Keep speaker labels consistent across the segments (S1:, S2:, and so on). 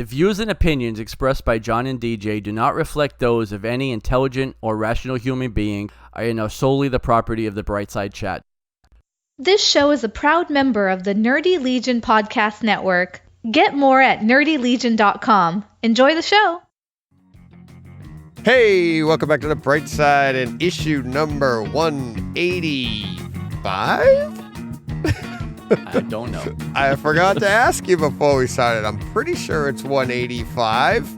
S1: The views and opinions expressed by John and DJ do not reflect those of any intelligent or rational human being and are solely the property of the Brightside Chat.
S2: This show is a proud member of the Nerdy Legion Podcast Network. Get more at nerdylegion.com. Enjoy the show.
S3: Hey, welcome back to the Bright Side and issue number 185?
S1: I don't know.
S3: I forgot to ask you before we started. I'm pretty sure it's 185.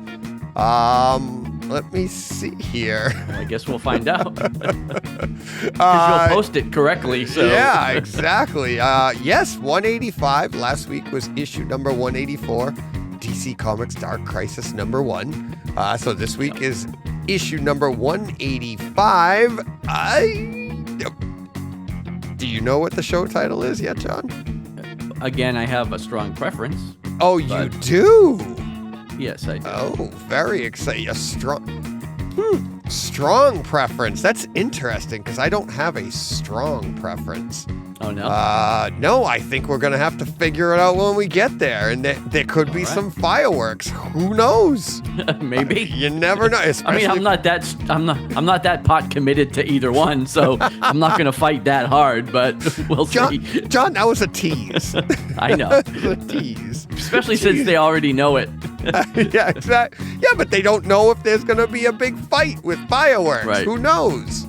S3: Let me see here.
S1: I guess we'll find out. Because you'll post it correctly. So.
S3: Yeah, exactly. Yes, 185. Last week was issue number 184. DC Comics Dark Crisis number 1. So this week is issue number 185. Do you know what the show title is yet, John?
S1: Again, I have a strong preference.
S3: Oh, you do?
S1: Yes, I do.
S3: Oh, very exciting. A strong preference. That's interesting because I don't have a strong preference.
S1: Oh, no?
S3: No, I think we're going to have to figure it out when we get there. And there could be some fireworks. Who knows?
S1: Maybe.
S3: You never know.
S1: I mean, I'm not that pot committed to either one, so I'm not going to fight that hard, but we'll see.
S3: John, that was a tease.
S1: I know.
S3: That was a tease.
S1: Especially since they already know it.
S3: Yeah, exactly. Yeah, but they don't know if there's going to be a big fight with fireworks.
S1: Right.
S3: Who knows?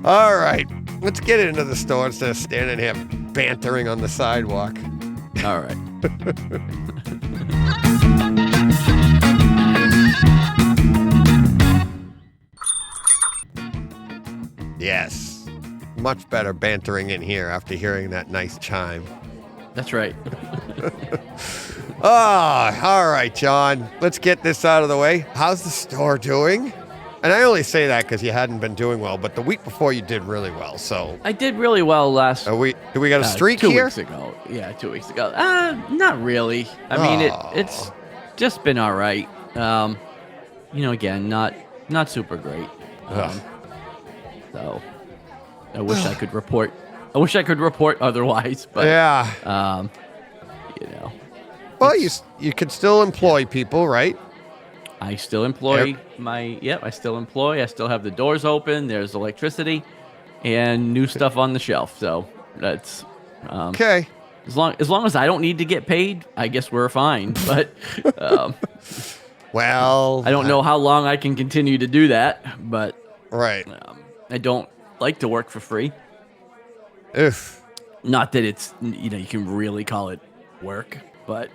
S3: All right. Let's get into the store instead of standing here bantering on the sidewalk.
S1: All right.
S3: Yes. Much better bantering in here after hearing that nice chime.
S1: That's right.
S3: All right, John. Let's get this out of the way. How's the store doing? And I only say that because you hadn't been doing well, but the week before you did really well, so...
S1: I did really well last...
S3: Do we got a streak
S1: 2
S3: here?
S1: 2 weeks ago. Yeah, 2 weeks ago. Not really. I mean, it's just been all right. Again, not super great. So, I wish I could report otherwise, but...
S3: Yeah. Well, you could still employ people, right?
S1: I still employ I still have the doors open. There's electricity and new stuff on the shelf. So that's
S3: okay.
S1: As long as I don't need to get paid, I guess we're fine. But
S3: well,
S1: I don't know how long I can continue to do that. But
S3: right,
S1: I don't like to work for free.
S3: Oof.
S1: Not that it's you can really call it work, but.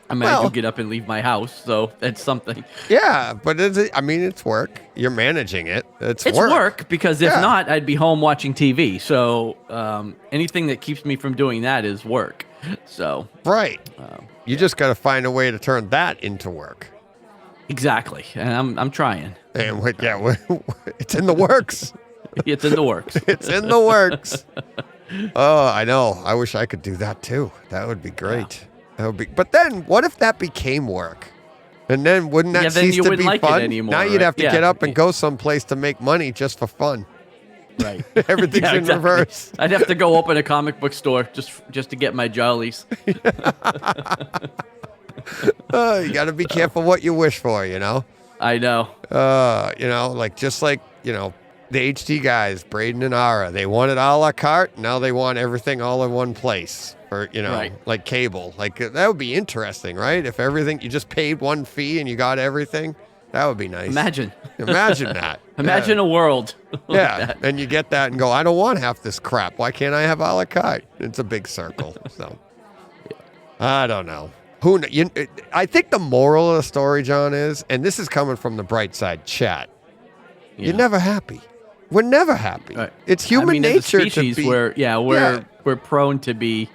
S1: I do get up and leave my house, so that's something.
S3: Yeah, but it's work. You're managing it. It's
S1: work because if not, I'd be home watching TV. So anything that keeps me from doing that is work. So
S3: right. You just got to find a way to turn that into work.
S1: Exactly, and I'm trying.
S3: And it's in the works.
S1: It's in the works.
S3: It's in the works. Oh, I know. I wish I could do that too. That would be great. Yeah. But then, what if that became work? And then wouldn't that cease to be fun? Now you'd have to get up and go someplace to make money just for fun.
S1: Right.
S3: Everything's in reverse.
S1: I'd have to go open a comic book store just to get my jollies.
S3: You got to be careful what you wish for,
S1: I know.
S3: The HD guys, Braden and Ara, they wanted a la carte. Now they want everything all in one place. Or,
S1: right.
S3: Like cable. Like, that would be interesting, right? If everything, you just paid one fee and you got everything. That would be nice.
S1: Imagine
S3: that.
S1: Imagine a world.
S3: Yeah. That. And you get that and go, I don't want half this crap. Why can't I have a la carte? It's a big circle. So, I don't know. I think the moral of the story, John, is, and this is coming from the Brightside Chat, you're never happy. We're never happy. Right. It's human nature
S1: as a species,
S3: to be.
S1: We're prone to be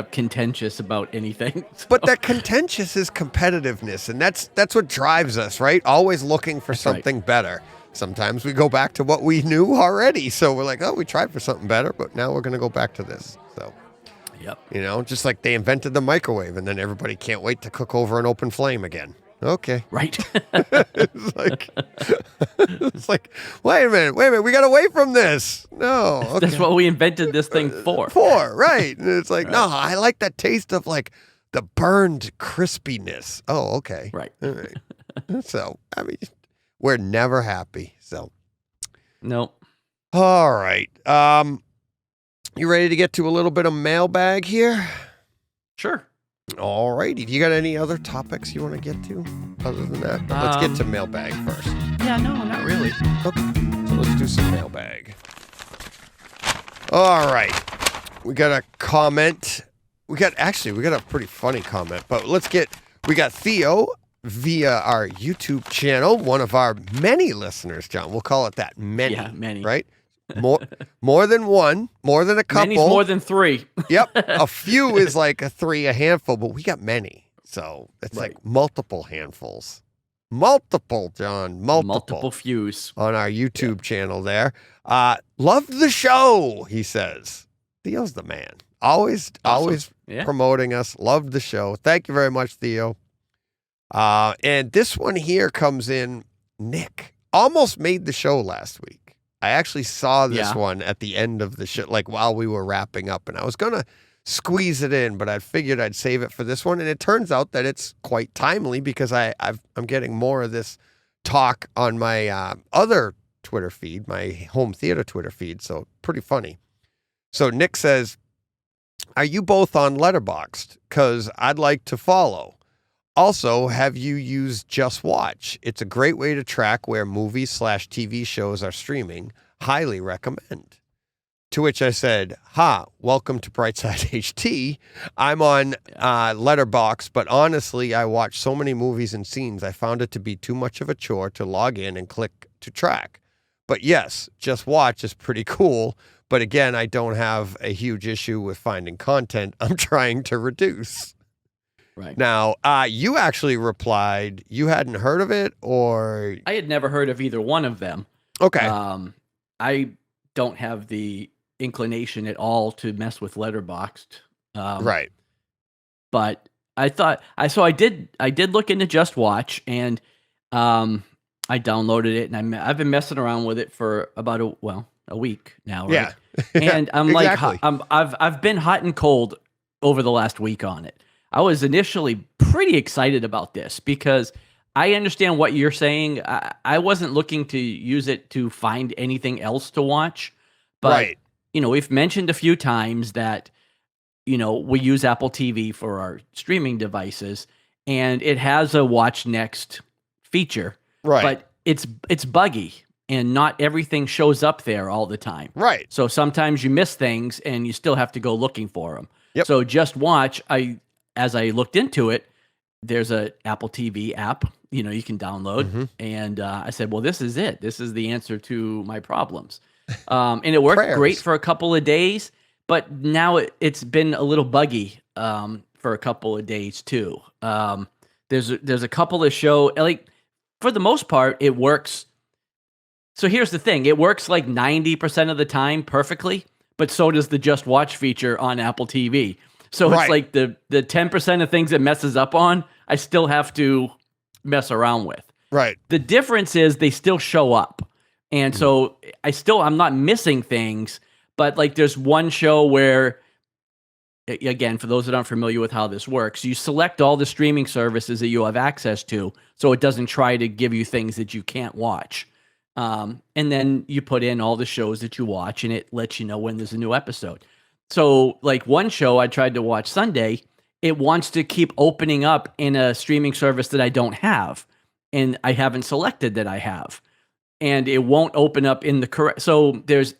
S1: contentious about anything. So.
S3: But that contentious is competitiveness, and that's what drives us, right? Always looking for something better. Sometimes we go back to what we knew already, so we're like, oh, we tried for something better, but now we're going to go back to this. So,
S1: yep.
S3: Just like they invented the microwave, and then everybody can't wait to cook over an open flame again. Okay.
S1: Right.
S3: it's like, wait a minute, we got away from this. No. Okay.
S1: That's what we invented this thing for.
S3: Right. And it's like, no, I like that taste of like the burned crispiness. Oh, okay.
S1: Right.
S3: All right. So, I mean, we're never happy. So,
S1: Nope.
S3: all right. You ready to get to a little bit of mailbag here?
S1: Sure.
S3: All righty. Do you got any other topics you want to get to other than that? Let's get to mailbag first.
S1: Yeah, no, not really.
S3: Okay. So let's do some mailbag. All right. We got a comment. We got a pretty funny comment, but we got Theo via our YouTube channel, one of our many listeners, John. We'll call it that. Many.
S1: Yeah, many.
S3: Right? More than one, more than a couple.
S1: Many's more than three.
S3: Yep. A few is like a three, a handful, but we got many. So it's
S1: Right.
S3: like multiple handfuls. Multiple, John.
S1: Multiple fews.
S3: On our YouTube channel there. Love the show, he says. Theo's the man. Always
S1: Yeah.
S3: promoting us. Loved the show. Thank you very much, Theo. And this one here comes in, Nick. Almost made the show last week. I actually saw this one at the end of the show, like while we were wrapping up, and I was going to squeeze it in, but I figured I'd save it for this one. And it turns out that it's quite timely because I'm getting more of this talk on my other Twitter feed, my home theater Twitter feed. So pretty funny. So Nick says, are you both on Letterboxd? Because I'd like to follow. Also, have you used Just Watch? It's a great way to track where movies/TV shows are streaming. Highly recommend. To which I said, welcome to Brightside HT. I'm on Letterboxd, but honestly, I watch so many movies and scenes, I found it to be too much of a chore to log in and click to track. But yes, Just Watch is pretty cool. But again, I don't have a huge issue with finding content I'm trying to reduce.
S1: Right.
S3: Now, you actually replied, you hadn't heard of it, or?
S1: I had never heard of either one of them.
S3: Okay.
S1: I don't have the inclination at all to mess with Letterboxd.
S3: Right.
S1: But I thought I did look into Just Watch, and I downloaded it, and I've been messing around with it for about a week now, right?
S3: Yeah.
S1: And I'm
S3: exactly.
S1: like, I've been hot and cold over the last week on it. I was initially pretty excited about this because I understand what you're saying. I wasn't looking to use it to find anything else to watch, but
S3: Right.
S1: We've mentioned a few times that we use Apple TV for our streaming devices, and it has a Watch Next feature,
S3: Right.
S1: but it's buggy. And not everything shows up there all the time.
S3: Right.
S1: So sometimes you miss things and you still have to go looking for them.
S3: Yep.
S1: So Just Watch, as I looked into it, there's a Apple TV app, you can download.
S3: Mm-hmm.
S1: And I said, well, this is it. This is the answer to my problems. And it worked
S3: Prayers.
S1: great for a couple of days, but now it's been a little buggy for a couple of days too. There's a couple of shows, like for the most part, it works. So here's the thing. It works like 90% of the time perfectly, but so does the Just Watch feature on Apple TV. So
S3: Right.
S1: it's like the 10% of things it messes up on, I still have to mess around with.
S3: Right.
S1: The difference is they still show up. And so I'm not missing things, but like there's one show where, again, for those that aren't familiar with how this works, you select all the streaming services that you have access to so it doesn't try to give you things that you can't watch. And then you put in all the shows that you watch, and it lets you know when there's a new episode. So, like one show I tried to watch Sunday, it wants to keep opening up in a streaming service that I don't have, and I haven't selected that I have. And it won't open up in the correct... So, there's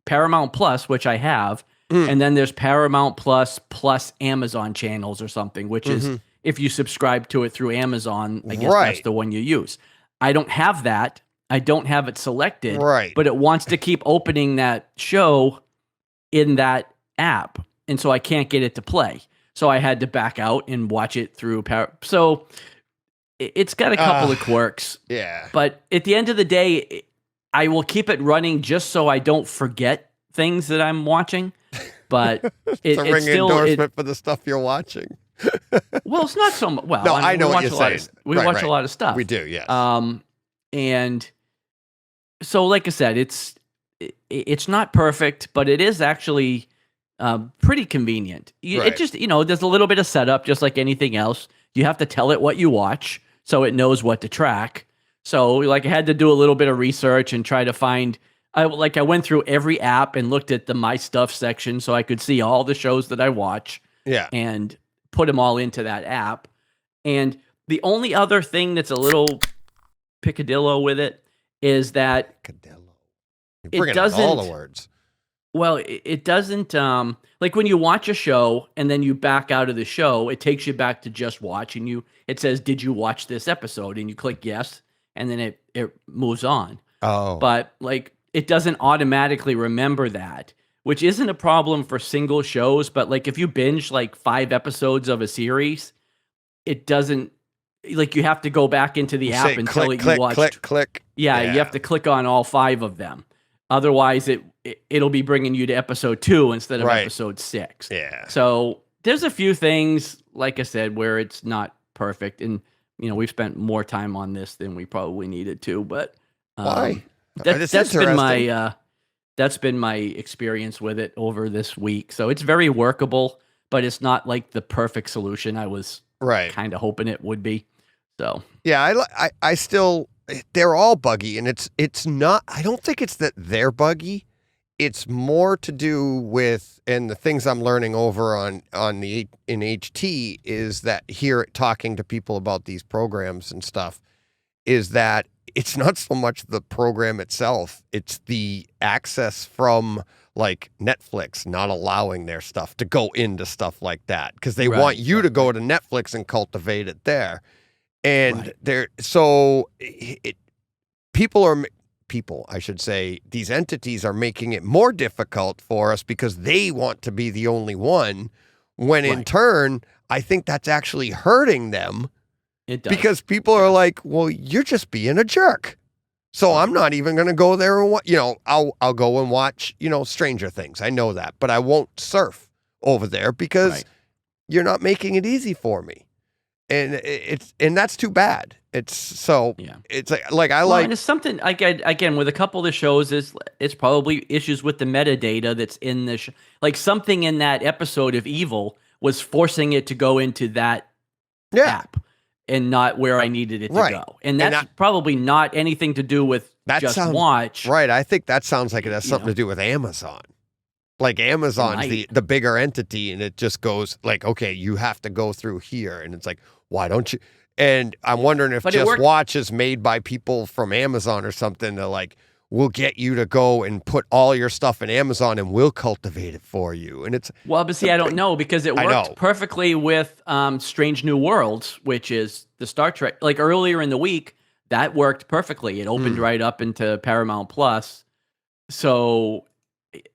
S1: Paramount Plus, which I have, and then there's Paramount Plus Amazon channels or something, which is if you subscribe to it through Amazon, I guess that's the one you use. I don't have that. I don't have it selected,
S3: Right.
S1: but it wants to keep opening that show in that app, and so I can't get it to play. So I had to back out and watch it through So it's got a couple of quirks.
S3: Yeah.
S1: But at the end of the day, I will keep it running just so I don't forget things that I'm watching. But
S3: It's a ring
S1: it's still
S3: endorsement for the stuff you're watching.
S1: well, it's not so much. Well,
S3: No,
S1: I mean,
S3: I know
S1: we
S3: what
S1: watch
S3: you're
S1: a lot
S3: saying.
S1: we
S3: Right,
S1: watch
S3: right.
S1: a lot of stuff.
S3: We do, yes.
S1: And so, like I said, it's not perfect, but it is actually pretty convenient.
S3: Right.
S1: It just, there's a little bit of setup, just like anything else. You have to tell it what you watch so it knows what to track. So like I had to do a little bit of research and try to find, I went through every app and looked at the My Stuff section so I could see all the shows that I watch.
S3: Yeah.
S1: And put them all into that app. And the only other thing that's a little picadillo with it is that
S3: You're bringing out all the words.
S1: Well, it doesn't, like when you watch a show and then you back out of the show, it takes you back to just watch, and it says, did you watch this episode? And you click yes, and then it moves on.
S3: Oh.
S1: But like, it doesn't automatically remember that, which isn't a problem for single shows. But like, if you binge like 5 episodes of a series, it doesn't, like, you have to go back into the app and tell it you watched.
S3: Click.
S1: Yeah, you have to click on all 5 of them. Otherwise, it'll be bringing you to episode 2 instead of episode 6.
S3: Yeah.
S1: So there's a few things, like I said, where it's not perfect, and we've spent more time on this than we probably needed to. But
S3: why?
S1: That's been my experience with it over this week. So it's very workable, but it's not like the perfect solution I was kind of hoping it would be. So
S3: yeah, I still, they're all buggy, and it's not, I don't think it's that they're buggy. It's more to do with, and the things I'm learning over in HT is that here talking to people about these programs and stuff is that it's not so much the program itself, it's the access from like Netflix not allowing their stuff to go into stuff like that because they want you to go to Netflix and cultivate it there. And people, I should say, these entities are making it more difficult for us because they want to be the only one, when in turn, I think that's actually hurting them.
S1: It does.
S3: Because people are like, well, you're just being a jerk. So I'm not even going to go there and I'll go and watch, Stranger Things. I know that, but I won't surf over there because you're not making it easy for me. And that's too bad. It's and it's something
S1: again with a couple of the shows it's probably issues with the metadata that's in the like something in that episode of Evil was forcing it to go into that app and not where I needed it to go. And that's probably not anything to do with watch.
S3: Right. I think that sounds like it has something to do with Amazon. Like Amazon's the bigger entity, and it just goes like, okay, you have to go through here. And it's like, why don't you? And I'm wondering if Watch is made by people from Amazon or something that like, we'll get you to go and put all your stuff in Amazon and we'll cultivate it for you. And it's...
S1: Well, but see, I don't know because it worked perfectly with Strange New Worlds, which is the Star Trek. Like earlier in the week, that worked perfectly. It opened right up into Paramount Plus. So...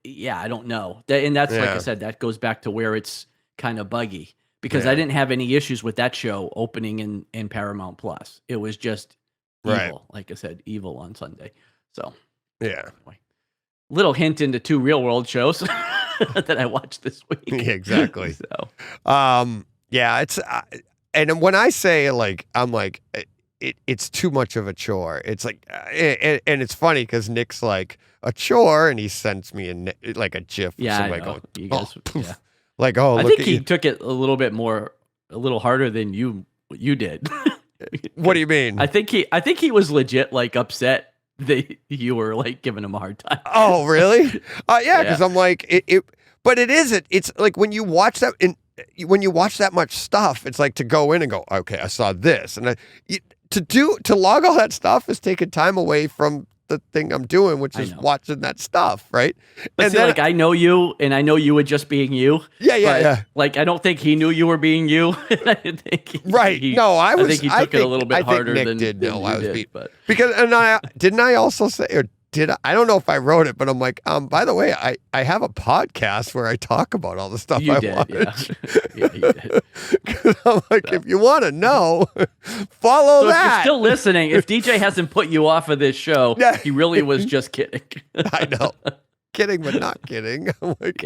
S1: yeah, I don't know. And that's like I said, that goes back to where it's kind of buggy because I didn't have any issues with that show opening in Paramount Plus. It was just Evil, like I said, Evil on Sunday. So anyway, little hint into 2 real world shows that I watched this week.
S3: Yeah, exactly. It's and when I say like, I'm like, it's too much of a chore. It's like, and it's funny because Nick's like, a chore, and he sends me a GIF.
S1: Yeah,
S3: somebody going,
S1: you guys,
S3: like, oh,
S1: I
S3: look
S1: think he took it a little harder than you did.
S3: What do you mean?
S1: I think he was legit like upset that you were like giving him a hard time.
S3: Oh, really? Yeah, because I'm like but it isn't. It's like when you watch that when you watch that much stuff, it's like to go in and go, okay, I saw this, and to log all that stuff is taking time away from the thing I'm doing, which is watching that stuff, right?
S1: But
S3: and
S1: see, like I know you, and I know you were just being you.
S3: Yeah.
S1: Like I don't think he knew you were being you. I think I think he took it a little bit harder
S3: Nick
S1: than
S3: did know I was being.
S1: But
S3: because didn't I also say, or did I don't know if I wrote it, but I'm like, by the way, I have a podcast where I talk about all the stuff I watch.
S1: Yeah, you did.
S3: I'm like, if you want to know, follow
S1: so
S3: that.
S1: If you're still listening, if DJ hasn't put you off of this show, he really was just kidding.
S3: I know. Kidding, but not kidding. I'm like,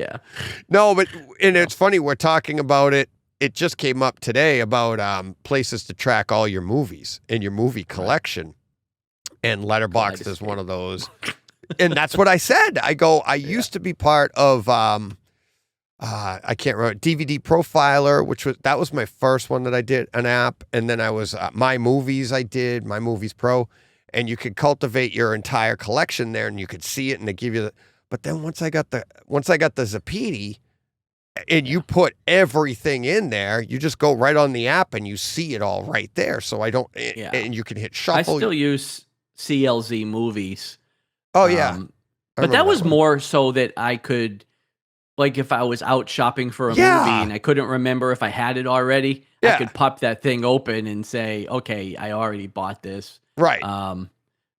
S3: no, but, and it's funny, we're talking about it. It just came up today about places to track all your movies in your movie collection. And Letterboxd is one of those. And that's what I said. I go, I used to be part of I can't remember, DVD Profiler, that was my first one that I did, an app. And then I was My Movies, My Movies Pro. And you could cultivate your entire collection there and you could see it and they give you but then once I got the Zapiti and you put everything in there, you just go right on the app and you see it all right there. So and you can hit shuffle.
S1: I still use CLZ Movies.
S3: Oh, yeah.
S1: But that was more so that I could, like, if I was out shopping for a movie and I couldn't remember if I had it already, I could pop that thing open and say, okay, I already bought this.
S3: Right.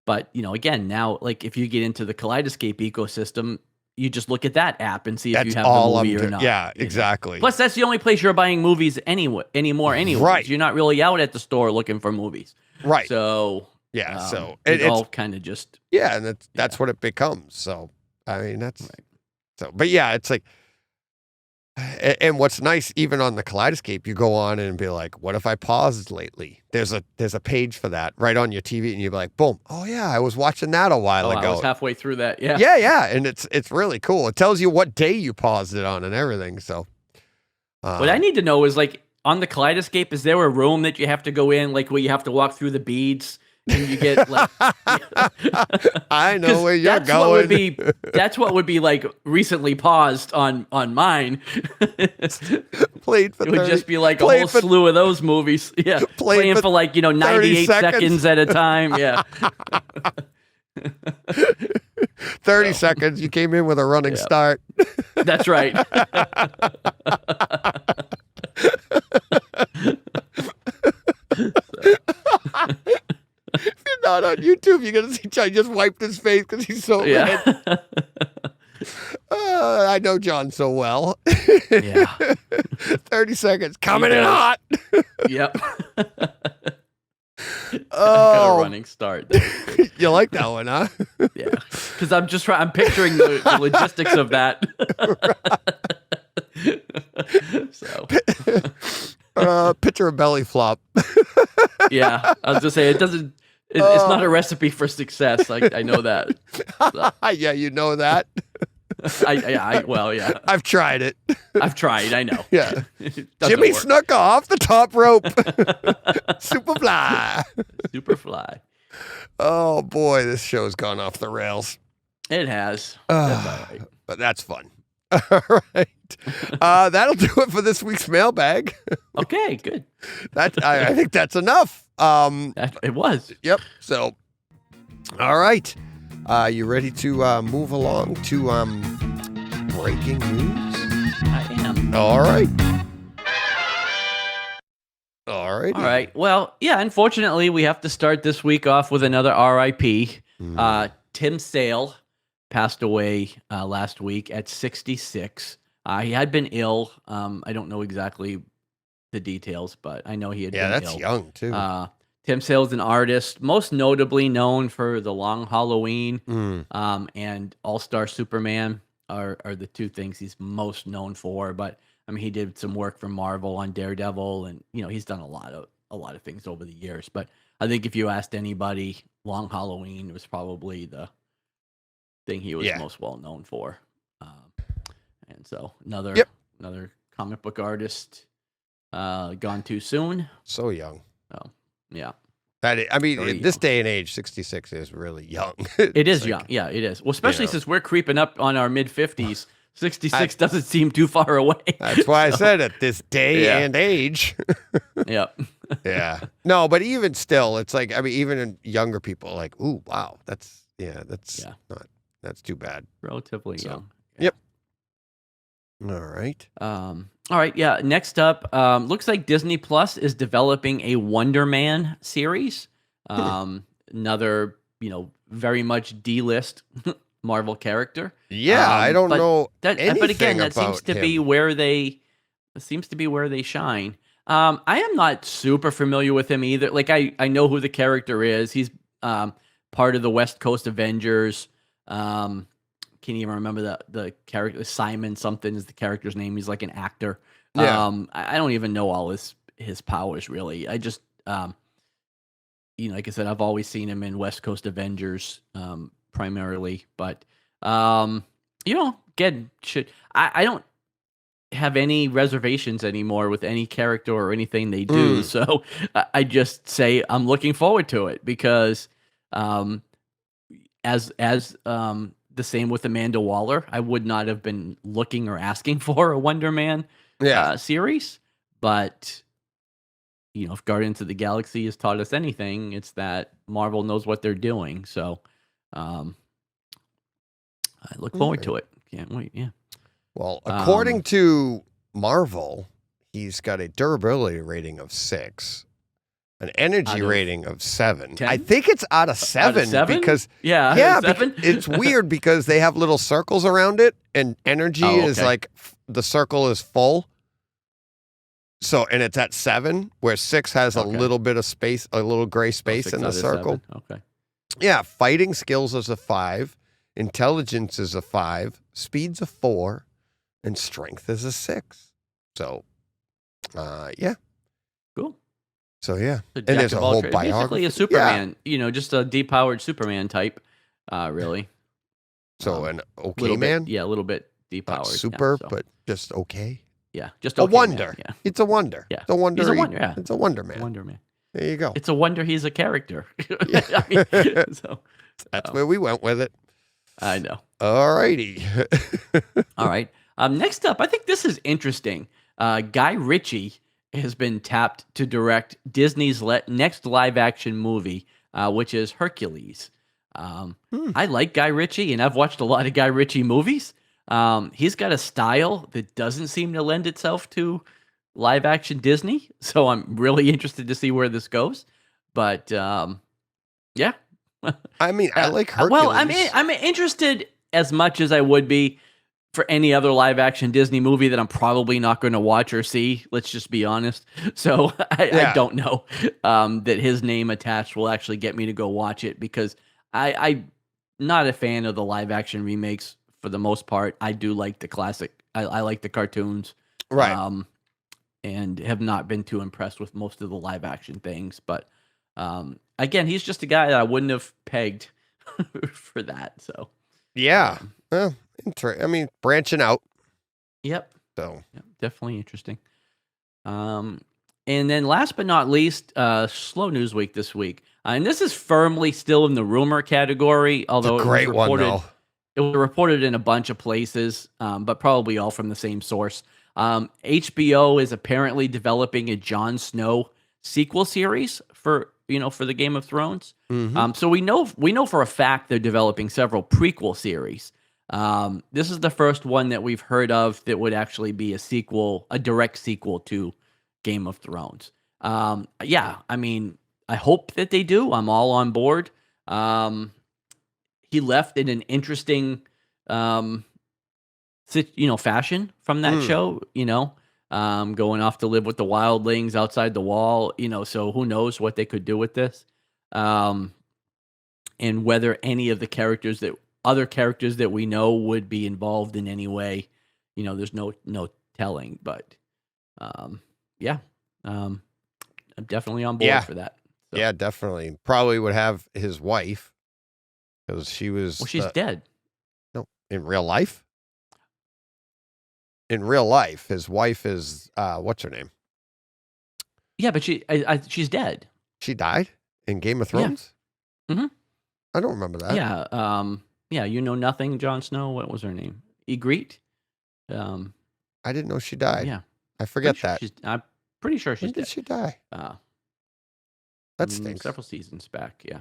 S1: But, again, now, like, if you get into the Kaleidoscape ecosystem, you just look at that app and see if you have the movie or not.
S3: Yeah, exactly.
S1: Plus, that's the only place you're buying movies anymore.
S3: Right.
S1: You're not really out at the store looking for movies.
S3: Right.
S1: So,
S3: so
S1: it's all kind of just...
S3: Yeah, and that's what it becomes. So, I mean, that's... Right. So, but yeah, it's like... And what's nice, even on the Kaleidoscape, you go on and be like, what if I paused lately? There's a page for that right on your TV, and you're like, boom, oh yeah, I was watching that a while ago.
S1: I was halfway through that, yeah.
S3: Yeah, and it's really cool. It tells you what day you paused it on and everything, so.
S1: What I need to know is, like, on the Kaleidoscape, is there a room that you have to go in, like, where you have to walk through the beads? And you get like,
S3: I know where you're going.
S1: That's what would be like recently paused on mine.
S3: Played for
S1: it would just be like a whole slew of those movies. Yeah, playing for like 98 seconds at a time. Yeah,
S3: 30 seconds. You came in with a running start.
S1: That's right.
S3: If you're not on YouTube, you're gonna see John just wiped his face because he's so red. I know John so well.
S1: Yeah.
S3: 30 seconds coming in hot.
S1: Yep.
S3: Oh,
S1: got a running start there.
S3: You like that one, huh?
S1: Yeah, because I'm picturing the logistics of that.
S3: So picture a belly flop.
S1: Yeah, I was just saying it's not a recipe for success. I know that. So.
S3: Yeah, you know that.
S1: Well, yeah.
S3: I've tried it.
S1: I've tried. I know.
S3: Yeah. Jimmy Snuka off the top rope. Superfly. Oh boy, this show's gone off the rails.
S1: It has. That's all right.
S3: But that's fun. All right. That'll do it for this week's mailbag.
S1: Okay, good.
S3: I think that's enough.
S1: It was.
S3: Yep. So, all right. You ready to move along to breaking news?
S1: I am.
S3: All right. All right.
S1: All right. Well, yeah, unfortunately, we have to start this week off with another RIP. Tim Sale passed away last week at 66. He had been ill. I don't know exactly the details, but I know he had been ill.
S3: Yeah, that's young, too.
S1: Tim Sale is an artist, most notably known for The Long Halloween and All-Star Superman are the two things he's most known for. But, I mean, he did some work for Marvel on Daredevil, and, he's done a lot of things over the years. But I think if you asked anybody, Long Halloween was probably the thing he was most well known for. And so another comic book artist gone too soon.
S3: So young.
S1: Oh, yeah.
S3: In this day and age, 66 is really young.
S1: It is young. Yeah, it is. Well, especially since we're creeping up on our mid-50s. 66 doesn't seem too far away.
S3: That's why I said at this day and age.
S1: Yep.
S3: Yeah. No, but even still, it's like, even in younger people, like, ooh, wow, that's too bad.
S1: Relatively young.
S3: Yeah. Yep. All right.
S1: All right. Yeah. Next up, looks like Disney Plus is developing a Wonder Man series. Another, very much D-list Marvel character.
S3: Yeah, I don't know
S1: but again, that seems to be where they shine. I am not super familiar with him either. Like I know who the character is. He's part of the West Coast Avengers. Can't even remember the character. Simon something is the character's name. He's like an actor.
S3: Yeah.
S1: I don't even know all his powers really. I just like I said, I've always seen him in West Coast Avengers primarily, but again, I don't have any reservations anymore with any character or anything they do. So I just say I'm looking forward to it because, as the same with Amanda Waller, I would not have been looking or asking for a Wonder Man series, but if Guardians of the Galaxy has taught us anything, it's that Marvel knows what they're doing. So I look forward to it. Can't wait. Yeah.
S3: Well, according to Marvel, he's got a durability rating of 6, an energy rating of 7.
S1: 10?
S3: I think it's out of 7, because it's weird because they have little circles around it, and energy is like the circle is full. So, and it's at 7, where 6 has a little bit of space, a little gray space in the circle.
S1: 7. Okay.
S3: Yeah, fighting skills is a 5, intelligence is a 5, speed's a 4, and strength is a 6. So, yeah.
S1: Cool.
S3: So, yeah. And there's a whole biography.
S1: Basically a Superman, just a depowered Superman type, really.
S3: So, an okay man?
S1: Yeah, a little bit depowered.
S3: Not super, but just okay.
S1: Yeah, just
S3: a
S1: okay
S3: wonder.
S1: Man, yeah.
S3: It's a wonder.
S1: Yeah.
S3: It's a wonder.
S1: He's a wonder, yeah.
S3: It's a wonder man.
S1: Wonder Man.
S3: There you go.
S1: It's a wonder he's a character.
S3: That's where we went with it.
S1: I know.
S3: All righty.
S1: All right. Next up, I think this is interesting. Guy Ritchie has been tapped to direct Disney's next live-action movie, which is Hercules. I like Guy Ritchie, and I've watched a lot of Guy Ritchie movies. He's got a style that doesn't seem to lend itself to live-action Disney, so I'm really interested to see where this goes. But, yeah.
S3: I mean, I like Hercules.
S1: Well, I'm interested as much as I would be for any other live-action Disney movie that I'm probably not going to watch or see. Let's just be honest. So I don't know that his name attached will actually get me to go watch it, because I'm not a fan of the live-action remakes for the most part. I do like the classic. I like the cartoons.
S3: Right.
S1: And have not been too impressed with most of the live-action things. But again, he's just a guy that I wouldn't have pegged for that. So
S3: yeah, well, branching out.
S1: Yep.
S3: So
S1: definitely interesting. And then last but not least, slow news week this week, and this is firmly still in the rumor category. Although
S3: it's a great one, though.
S1: It was reported in a bunch of places, but probably all from the same source. HBO is apparently developing a Jon Snow sequel series for the Game of Thrones.
S3: Mm-hmm.
S1: So we know for a fact they're developing several prequel series. This is the first one that we've heard of that would actually be a direct sequel to Game of Thrones. Yeah, I hope that they do. I'm all on board. He left in an interesting fashion from that show, going off to live with the wildlings outside the wall, so who knows what they could do with this. And whether any of the other characters that we know would be involved in any way, there's no telling, but yeah, I'm definitely on board for that. So.
S3: Yeah, definitely. Probably would have his wife, because she was...
S1: Well, she's dead.
S3: No, in real life? In real life, his wife is, what's her name?
S1: Yeah, but she's dead.
S3: She died in Game of Thrones?
S1: Yeah. Mm-hmm.
S3: I don't remember that.
S1: Yeah. Yeah, nothing, Jon Snow. What was her name? Ygritte?
S3: I didn't know she died.
S1: Yeah.
S3: I forget that.
S1: I'm pretty sure she's
S3: When did
S1: dead.
S3: she die? That stinks.
S1: Several seasons back, yeah.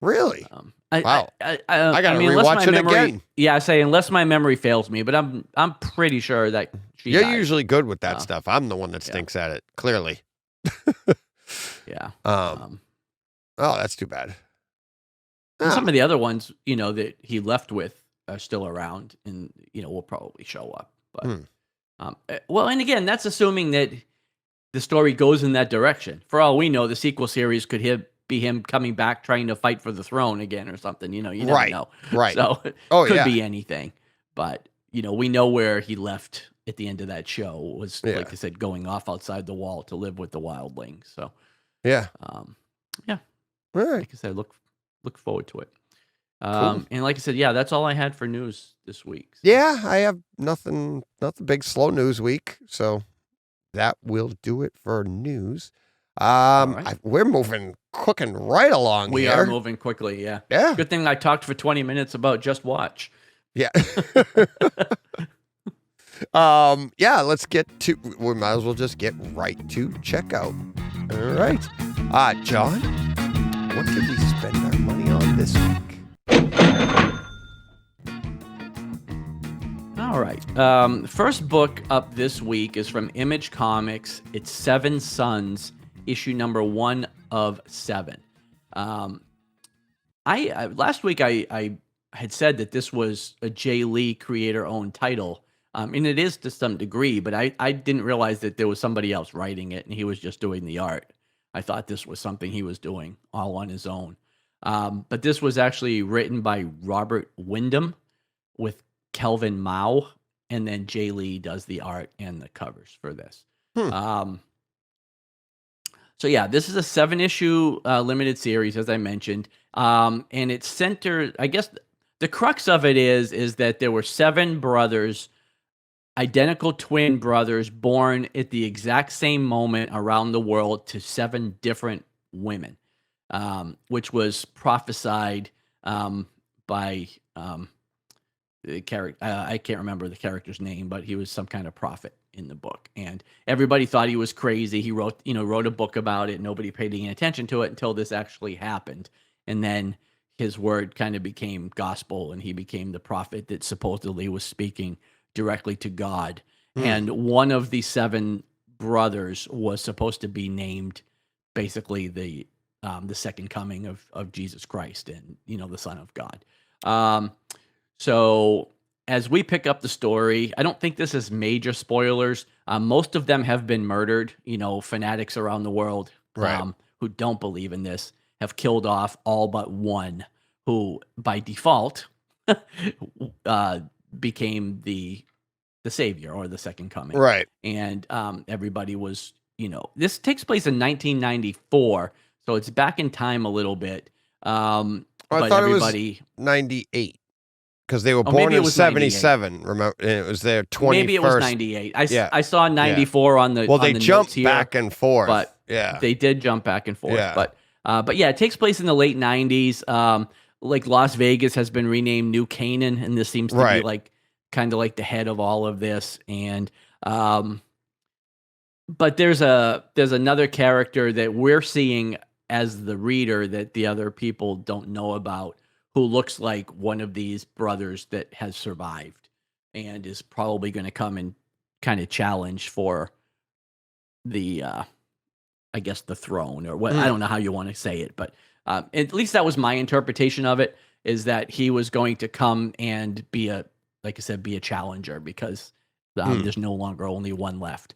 S3: Really?
S1: Wow.
S3: I gotta rewatch it again.
S1: Yeah, I say unless my memory fails me, but I'm pretty sure that
S3: You're
S1: died.
S3: usually good with that stuff. I'm the one that stinks at it, clearly.
S1: Yeah.
S3: Oh, that's too bad.
S1: And some of the other ones, that he left with are still around and, will probably show up. But, well, and again, that's assuming that the story goes in that direction. For all we know, the sequel series could be him coming back trying to fight for the throne again or something. You never know.
S3: Right.
S1: So it could be anything. But, we know where he left at the end of that show was, like I said, going off outside the wall to live with the wildlings. So,
S3: yeah.
S1: yeah.
S3: All right.
S1: Like I said, look forward to it.
S3: Cool.
S1: And like I said, yeah, that's all I had for news this week.
S3: Yeah, I have nothing big, slow news week. So that will do it for news.
S1: Right.
S3: We're cooking right along
S1: We
S3: here.
S1: are moving quickly, yeah.
S3: Yeah.
S1: Good thing I talked for 20 minutes about Just Watch.
S3: Yeah. Yeah, let's get to, we might as well just get right to checkout. All right. John, what did we spend our money on this week?
S1: All right. First book up this week is from Image Comics. It's Seven Sons, issue number 1 of 7. Last week I had said that this was a Jay Lee creator-owned title, and it is to some degree, but I didn't realize that there was somebody else writing it, and he was just doing the art. I thought this was something he was doing all on his own. But this was actually written by Robert Windom with Kelvin Mao, and then Jay Lee does the art and the covers for this. So yeah, this is a 7-issue limited series, as I mentioned, and it's centered. I guess the crux of it is that there were 7 brothers, identical twin brothers, born at the exact same moment around the world to 7 different women, which was prophesied by the character. I can't remember the character's name, but he was some kind of prophet in the book, and everybody thought he was crazy. He wrote a book about it. Nobody paid any attention to it until this actually happened, and then his word kind of became gospel, and he became the prophet that supposedly was speaking directly to God. And one of the 7 brothers was supposed to be named basically the second coming of Jesus Christ, and the Son of God. So as we pick up the story, I don't think this is major spoilers. Most of them have been murdered. Fanatics around the world,
S3: Right.
S1: who don't believe in this, have killed off all but one, who by default became the savior or the second coming.
S3: Right.
S1: And everybody was, this takes place in 1994, so it's back in time a little bit.
S3: I
S1: But
S3: thought
S1: everybody,
S3: it was 98 because they were
S1: Oh,
S3: born
S1: maybe it
S3: in
S1: was
S3: 77. Remember, and it was their 21st.
S1: maybe it was 98.
S3: Yeah.
S1: I saw 94 on the
S3: Well, they
S1: on the
S3: jumped
S1: notes here,
S3: back and forth.
S1: but
S3: yeah.
S1: they did jump back and forth.
S3: Yeah.
S1: But yeah, it takes place in the late 90s. Like Las Vegas has been renamed New Canaan, and this seems to be
S3: Right.
S1: like kind of like the head of all of this. And but there's another character that we're seeing as the reader that the other people don't know about, who looks like one of these brothers that has survived and is probably going to come and kind of challenge for the, I guess, the throne, or what. I don't know how you want to say it, but at least that was my interpretation of it, is that he was going to come and be like I said, be a challenger, because there's no longer only one left.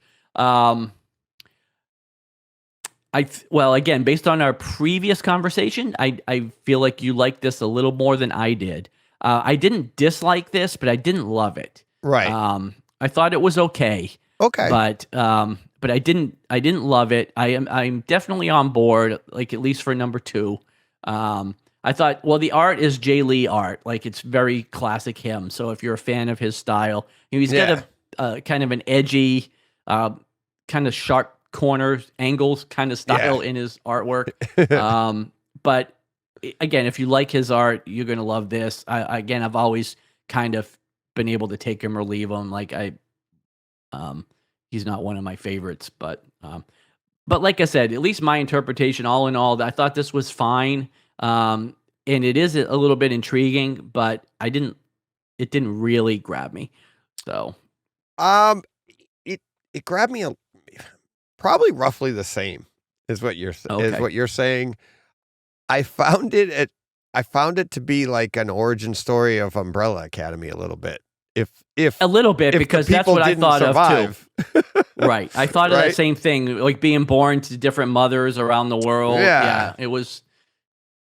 S1: Well, again, based on our previous conversation, I feel like you liked this a little more than I did. I didn't dislike this, but I didn't love it.
S3: Right.
S1: I thought it was okay.
S3: Okay.
S1: But I didn't love it. I'm definitely on board, like at least for number 2. I thought, well, the art is Jay Lee art, like it's very classic him. So if you're a fan of his style, he's got a kind of an edgy, kind of sharp corners, angles kind of style in his artwork. But again, if you like his art, you're going to love this. I've always kind of been able to take him or leave him. Like he's not one of my favorites, but like I said, at least my interpretation, all in all, I thought this was fine. And it is a little bit intriguing, but it didn't really grab me. So,
S3: it grabbed me probably roughly the same is what you're saying. I found it to be like an origin story of Umbrella Academy a little bit. If
S1: a little bit, because that's what I thought of too. Right. I thought of that same thing, like being born to different mothers around the world. Yeah. It was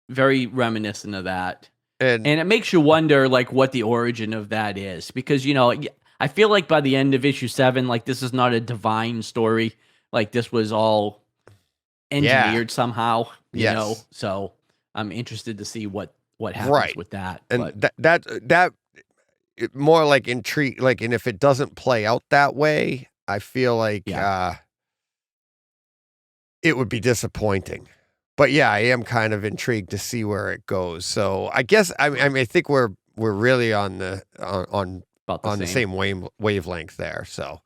S1: very reminiscent of that. And it makes you wonder, like, what the origin of that is, because, I feel like by the end of issue 7, like, this is not a divine story. Like, this was all engineered somehow, you know? So I'm interested to see what what happens
S3: Right.
S1: with that.
S3: And
S1: But
S3: that more like intrigue, like, and if it doesn't play out that way, I feel like it would be disappointing. But yeah, I am kind of intrigued to see where it goes. So I guess I mean I think we're really on the
S1: about
S3: the same wavelength there. So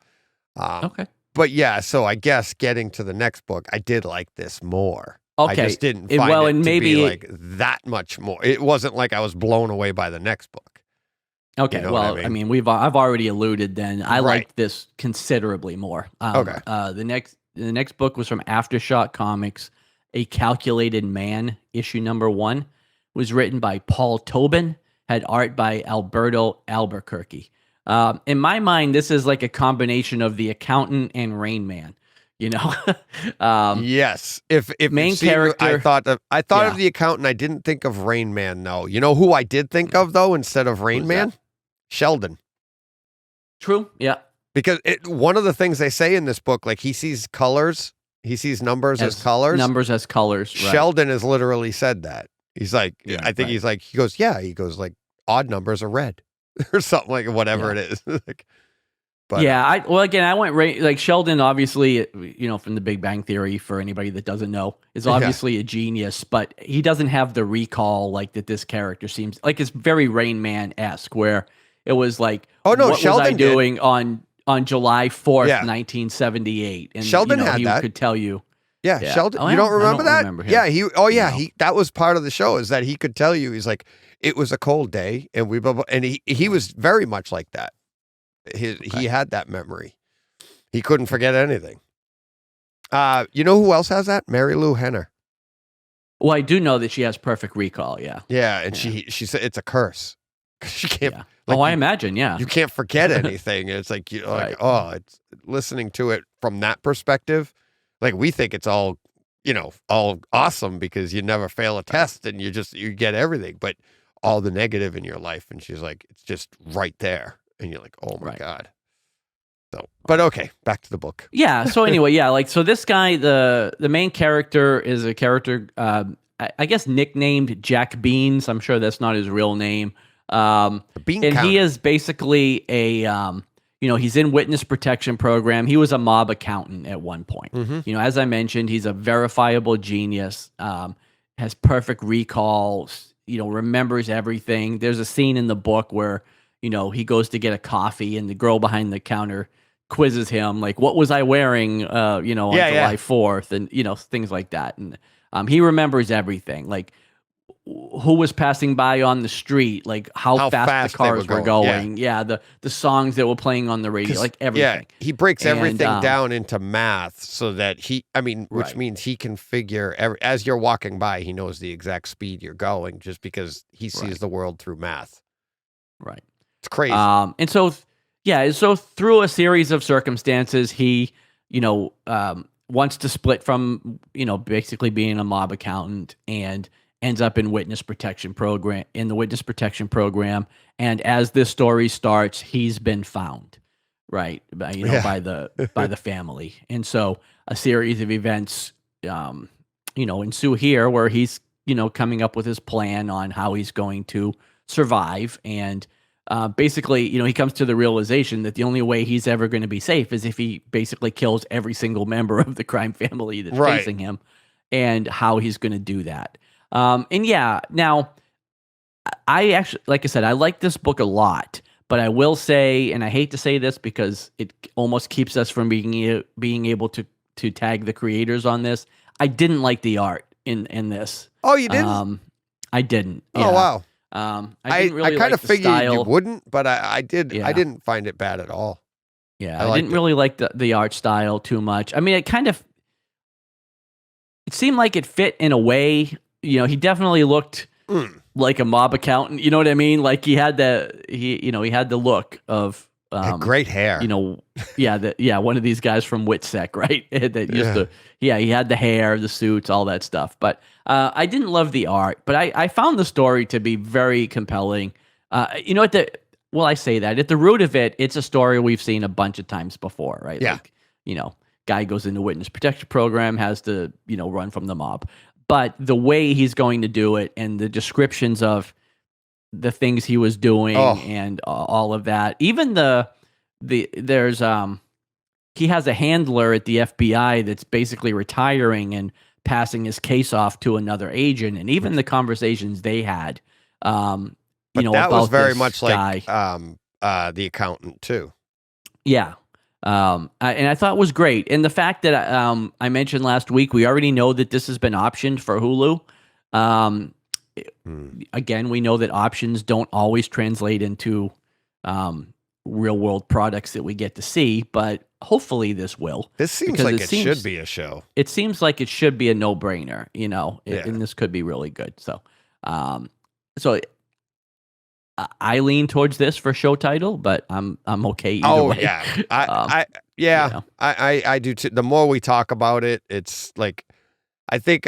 S1: okay.
S3: But yeah, so I guess getting to the next book, I did like this more.
S1: Okay.
S3: I just didn't find it
S1: and
S3: to
S1: maybe
S3: be like that much more. It wasn't like I was blown away by the next book.
S1: Okay,
S3: You know what I
S1: I
S3: mean?
S1: mean, I've already alluded. Then I
S3: Right.
S1: liked this considerably more.
S3: Okay.
S1: The next book was from Aftershock Comics, A Calculated Man, issue number 1, was written by Paul Tobin, had art by Alberto Alburquerque. In my mind, this is like a combination of The Accountant and Rain Man. You know,
S3: Yes. If
S1: main
S3: you've seen it,
S1: character-
S3: I thought
S1: Yeah.
S3: of The Accountant. I didn't think of Rain Man though. You know who I did think of though instead of Rain
S1: Who's
S3: Man?
S1: that?
S3: Sheldon.
S1: True. Yeah.
S3: Because one of the things they say in this book, like he sees colors, he sees numbers as colors.
S1: Numbers as colors. Right.
S3: Sheldon has literally said that. He's like,
S1: Yeah,
S3: I think
S1: right.
S3: he's like, he goes, like odd numbers are red or something like whatever
S1: Yeah.
S3: it is. Like, but
S1: Yeah, I went like Sheldon, obviously, from The Big Bang Theory, for anybody that doesn't know, is obviously a genius, but he doesn't have the recall like that this character seems like. It's very Rain Man-esque, where it was like,
S3: Oh, no,
S1: what
S3: Sheldon
S1: was I
S3: did.
S1: doing on July 4th,
S3: Yeah.
S1: 1978? And
S3: Sheldon had
S1: he
S3: that.
S1: could tell you.
S3: yeah,
S1: Yeah.
S3: Sheldon,
S1: Oh,
S3: you
S1: yeah?
S3: don't
S1: I
S3: remember
S1: don't
S3: that?
S1: remember him.
S3: Yeah,
S1: No.
S3: that was part of the show is that he could tell you, he's like, it was a cold day and he was very much like that. He had that memory. He couldn't forget anything. You know who else has that? Mary Lou Henner.
S1: Well, I do know that she has perfect recall. Yeah.
S3: Yeah, and she said it's a curse. She can't.
S1: Yeah.
S3: Like,
S1: I
S3: you-
S1: imagine. Yeah.
S3: You can't forget anything. It's like
S1: Right.
S3: it's listening to it from that perspective. Like we think it's all all awesome because you never fail a test and you get everything, but all the negative in your life. And she's like, it's just right there, and you're like, oh my
S1: Right.
S3: god. So, but okay, back to the book.
S1: Yeah. So anyway, so this guy, the main character is a character, I guess nicknamed Jack Beans. I'm sure that's not his real name.
S3: The bean
S1: And
S3: counter.
S1: he is basically he's in witness protection program. He was a mob accountant at one point.
S3: Mhm.
S1: As I mentioned, he's a verifiable genius. Has perfect recall. Remembers everything. There's a scene in the book where he goes to get a coffee and the girl behind the counter quizzes him like, what was I wearing on July 4th, and things like that. And he remembers everything, like who was passing by on the street, like how fast the
S3: they
S1: cars were going.
S3: Yeah.
S1: The songs that were playing on the radio, like everything.
S3: Yeah, he breaks
S1: And,
S3: everything down into math so that which
S1: Right.
S3: means he can figure as you're walking by, he knows the exact speed you're going just because he sees
S1: Right.
S3: the world through math.
S1: Right.
S3: It's crazy.
S1: And so through a series of circumstances, he, wants to split from, basically being a mob accountant and ends up in the witness protection program. And as this story starts, he's been found, right, by the family. And so a series of events, ensue here where he's, coming up with his plan on how he's going to survive. And basically, he comes to the realization that the only way he's ever going to be safe is if he basically kills every single member of the crime family that's
S3: Right.
S1: facing him, and how he's going to do that. Now, I actually, like I said, I like this book a lot, but I will say, and I hate to say this because it almost keeps us from being able to tag the creators on this. I didn't like the art in this.
S3: Oh, you didn't?
S1: I didn't.
S3: Oh,
S1: Yeah.
S3: wow.
S1: I didn't really
S3: I kind
S1: like
S3: of
S1: the
S3: figured
S1: style.
S3: you wouldn't, but I did.
S1: Yeah.
S3: I didn't find it bad at all.
S1: Yeah,
S3: I
S1: I
S3: liked
S1: didn't
S3: it.
S1: really like the art style too much. I mean, it seemed like it fit in a way. He definitely looked like a mob accountant. You know what I mean? Like he had the look of
S3: Had great hair.
S1: one of these guys from Witsec, right? That used to, he had the hair, the suits, all that stuff. But I didn't love the art, but I found the story to be very compelling. I say that at the root of it, it's a story we've seen a bunch of times before, right?
S3: Yeah.
S1: Like, guy goes into witness protection program, has to, run from the mob. But the way he's going to do it and the descriptions of, the things he was doing
S3: Oh.
S1: and all of that. Even there's he has a handler at the FBI that's basically retiring and passing his case off to another agent, and even the conversations they had,
S3: But
S1: that
S3: that was
S1: about
S3: very
S1: this
S3: much
S1: guy.
S3: like the accountant too.
S1: Yeah. And I thought it was great. And the fact that I mentioned last week, we already know that this has been optioned for Hulu. Again, we know that options don't always translate into real world products that we get to see, but hopefully this will.
S3: This seems
S1: because
S3: like it should be a show.
S1: It seems like it should be a no-brainer,
S3: Yeah.
S1: and this could be really good. So, I lean towards this for show title, but I'm okay either way.
S3: Yeah, I do too. The more we talk about it, it's like I think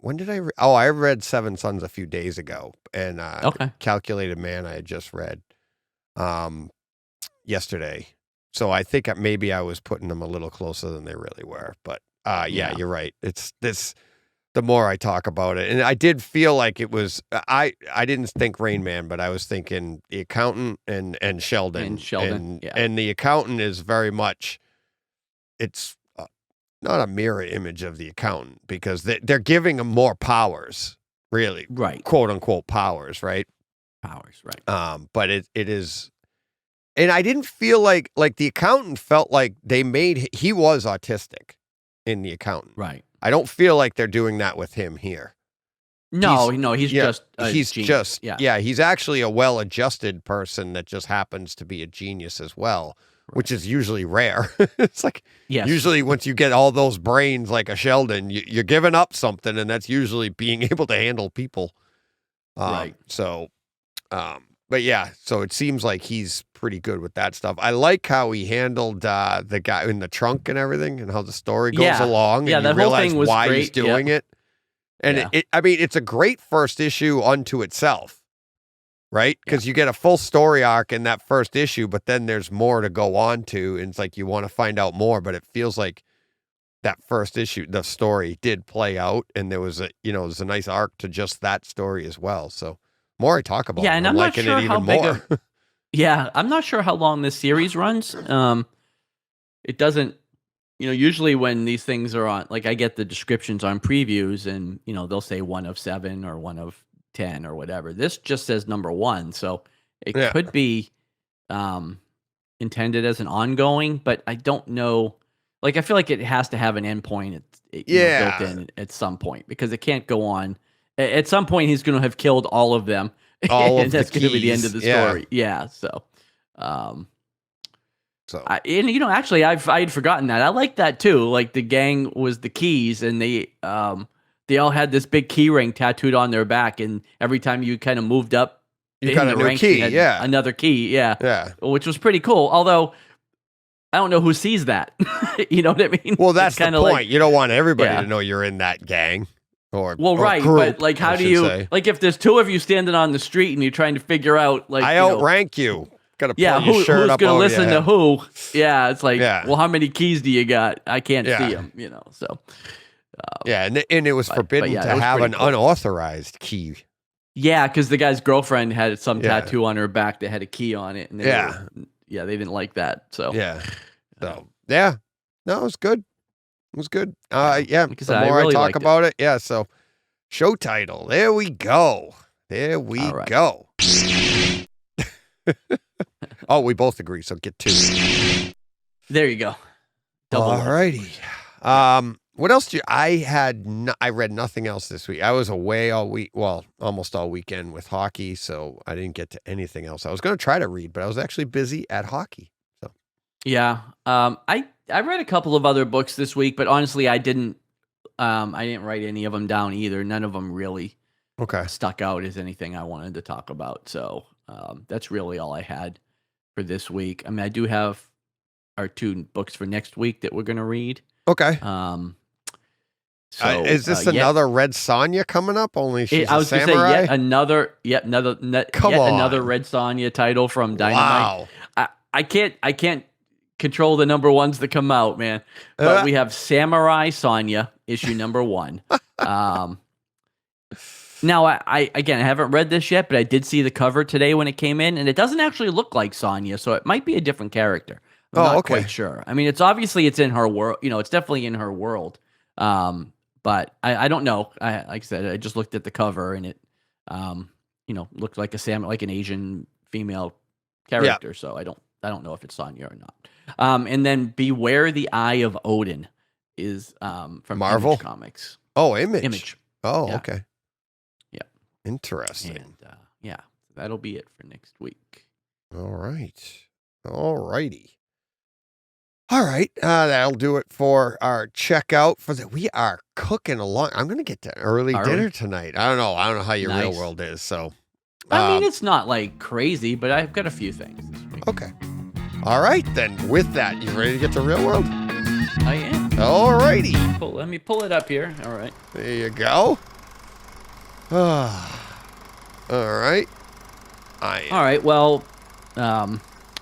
S3: when did I I read Seven Sons a few days ago, and
S1: Okay.
S3: Calculated Man I had just read yesterday. So I think maybe I was putting them a little closer than they really were. But yeah, you're right. It's this. The more I talk about it, and I did feel like it was. I didn't think Rain Man, but I was thinking the accountant and Sheldon. And the accountant is very much. It's not a mirror image of the accountant because they're giving him more powers, really,
S1: Right.
S3: quote unquote powers, right?
S1: Powers, right.
S3: But it is. And I didn't feel like the accountant felt like he was autistic in the accountant.
S1: Right.
S3: I don't feel like they're doing that with him here.
S1: He's just a
S3: he's
S1: genius.
S3: just he's actually a well-adjusted person that just happens to be a genius as well, which is usually rare. It's like usually once you get all those brains like a Sheldon, you're giving up something, and that's usually being able to handle people.
S1: Right.
S3: So, but yeah, so it seems like he's pretty good with that stuff. I like how he handled the guy in the trunk and everything, and how the story goes along.
S1: Yeah,
S3: and you
S1: that whole
S3: realize
S1: thing was
S3: why
S1: great.
S3: he's doing it. And it's a great first issue unto itself, right? Because you get a full story arc in that first issue, but then there's more to go on to, and it's like you want to find out more. But it feels like that first issue, the story did play out, and there was there's a nice arc to just that story as well. So. More I talk about,
S1: and I'm not
S3: liking
S1: sure
S3: it
S1: how
S3: even
S1: big
S3: more.
S1: I'm not sure how long this series runs. It doesn't, usually when these things are on, like I get the descriptions on previews, and they'll say 1 of 7 or 1 of 10 or whatever. This just says number 1, so it could be intended as an ongoing, but I don't know. Like I feel like it has to have an endpoint, built in at some point, because it can't go on. At some point, he's going to have killed all of them, and that's going to be the end of the story. Yeah. So, actually, I had forgotten that. I like that too. Like the gang was the keys, and they all had this big key ring tattooed on their back, and every time you kind of moved up,
S3: you got a new key.
S1: Another key. Yeah. Which was pretty cool. Although I don't know who sees that. You know what I mean?
S3: Well, that's the point.
S1: Like,
S3: you don't want everybody to know you're in that gang. Or
S1: right,
S3: group,
S1: but like, how do you like if there's 2 of you standing on the street and you're trying to figure out like
S3: I outrank you. Gotta pull your shirt
S1: who's
S3: up
S1: gonna
S3: over
S1: listen
S3: your
S1: to who? Yeah, it's like,
S3: Yeah.
S1: well, how many keys do you got? I can't see them, So
S3: and it was forbidden to have an unauthorized key.
S1: Yeah, because the guy's girlfriend had some tattoo on her back that had a key on it, and they didn't like that. So
S3: no, it was good. It was good. The more
S1: really
S3: I talk about it, so show title. There we go. Go. Oh, we both agree, so get 2.
S1: There you go.
S3: All righty. What else I read nothing else this week. I was away all week, well, almost all weekend with hockey, so I didn't get to anything else. I was going to try to read, but I was actually busy at hockey. So
S1: yeah. I read a couple of other books this week, but honestly, I didn't write any of them down either. None of them really stuck out as anything I wanted to talk about. So that's really all I had for this week. I mean, I do have our 2 books for next week that we're going to read.
S3: Okay.
S1: So
S3: is this another Red Sonja coming up? Only she's
S1: I was
S3: a samurai?
S1: Say yet another Red Sonja title from Dynamite.
S3: Wow.
S1: I can't control the number 1s that come out, man. But we have Samurai Sonja issue number 1. Now, I again, I haven't read this yet, but I did see the cover today when it came in, and it doesn't actually look like Sonja, so it might be a different character. I'm not quite sure. I mean, it's in her world. It's definitely in her world. But I don't know. Like I said, I just looked at the cover, and it, looked like like an Asian female character. Yeah. So I don't know if it's Sonja or not. And then Beware the Eye of Odin is from
S3: Marvel
S1: Image Comics.
S3: Oh, Image.
S1: Image.
S3: Oh,
S1: yeah.
S3: Okay.
S1: Yeah.
S3: Interesting.
S1: And that'll be it for next week.
S3: All right. All righty. All right. That'll do it for our checkout we are cooking along. I'm going to get to early dinner tonight. I don't know how your real world is. So,
S1: I mean, it's not like crazy, but I've got a few things this week.
S3: Okay. All right. Then with that, you ready to get to real world?
S1: I am.
S3: All righty.
S1: Let me pull it up here. All right.
S3: There you go. All right.
S1: All right. Well,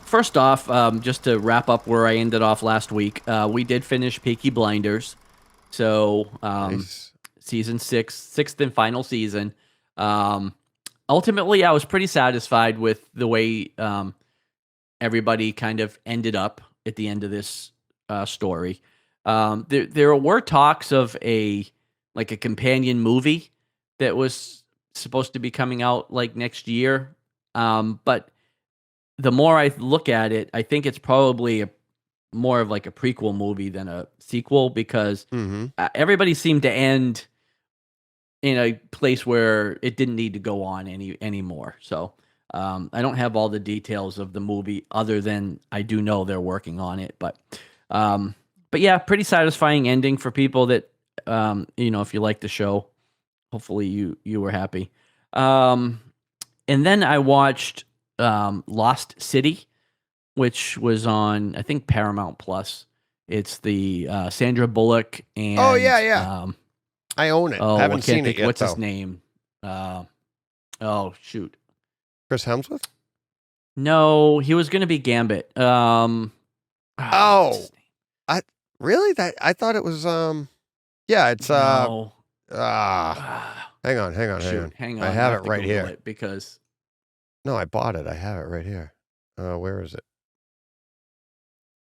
S1: first off, just to wrap up where I ended off last week, we did finish Peaky Blinders. So,
S3: nice.
S1: Season 6, sixth and final season. Ultimately, I was pretty satisfied with the way everybody kind of ended up at the end of this story. There were talks of a companion movie that was supposed to be coming out like next year. But the more I look at it, I think it's probably more of like a prequel movie than a sequel, because everybody seemed to end in a place where it didn't need to go on anymore. So I don't have all the details of the movie other than I do know they're working on it. But yeah, pretty satisfying ending for people that, if you like the show. Hopefully you were happy. And then I watched Lost City, which was on, I think, Paramount Plus. It's the Sandra Bullock and...
S3: Oh, yeah. I own it. I haven't seen it yet,
S1: what's his name? Shoot.
S3: Chris Hemsworth?
S1: No, he was going to be Gambit.
S3: Really? I thought it was... Yeah, it's...
S1: No.
S3: Hang on.
S1: Hang on.
S3: I have it right here.
S1: Because...
S3: No, I bought it. I have it right here. Where is it?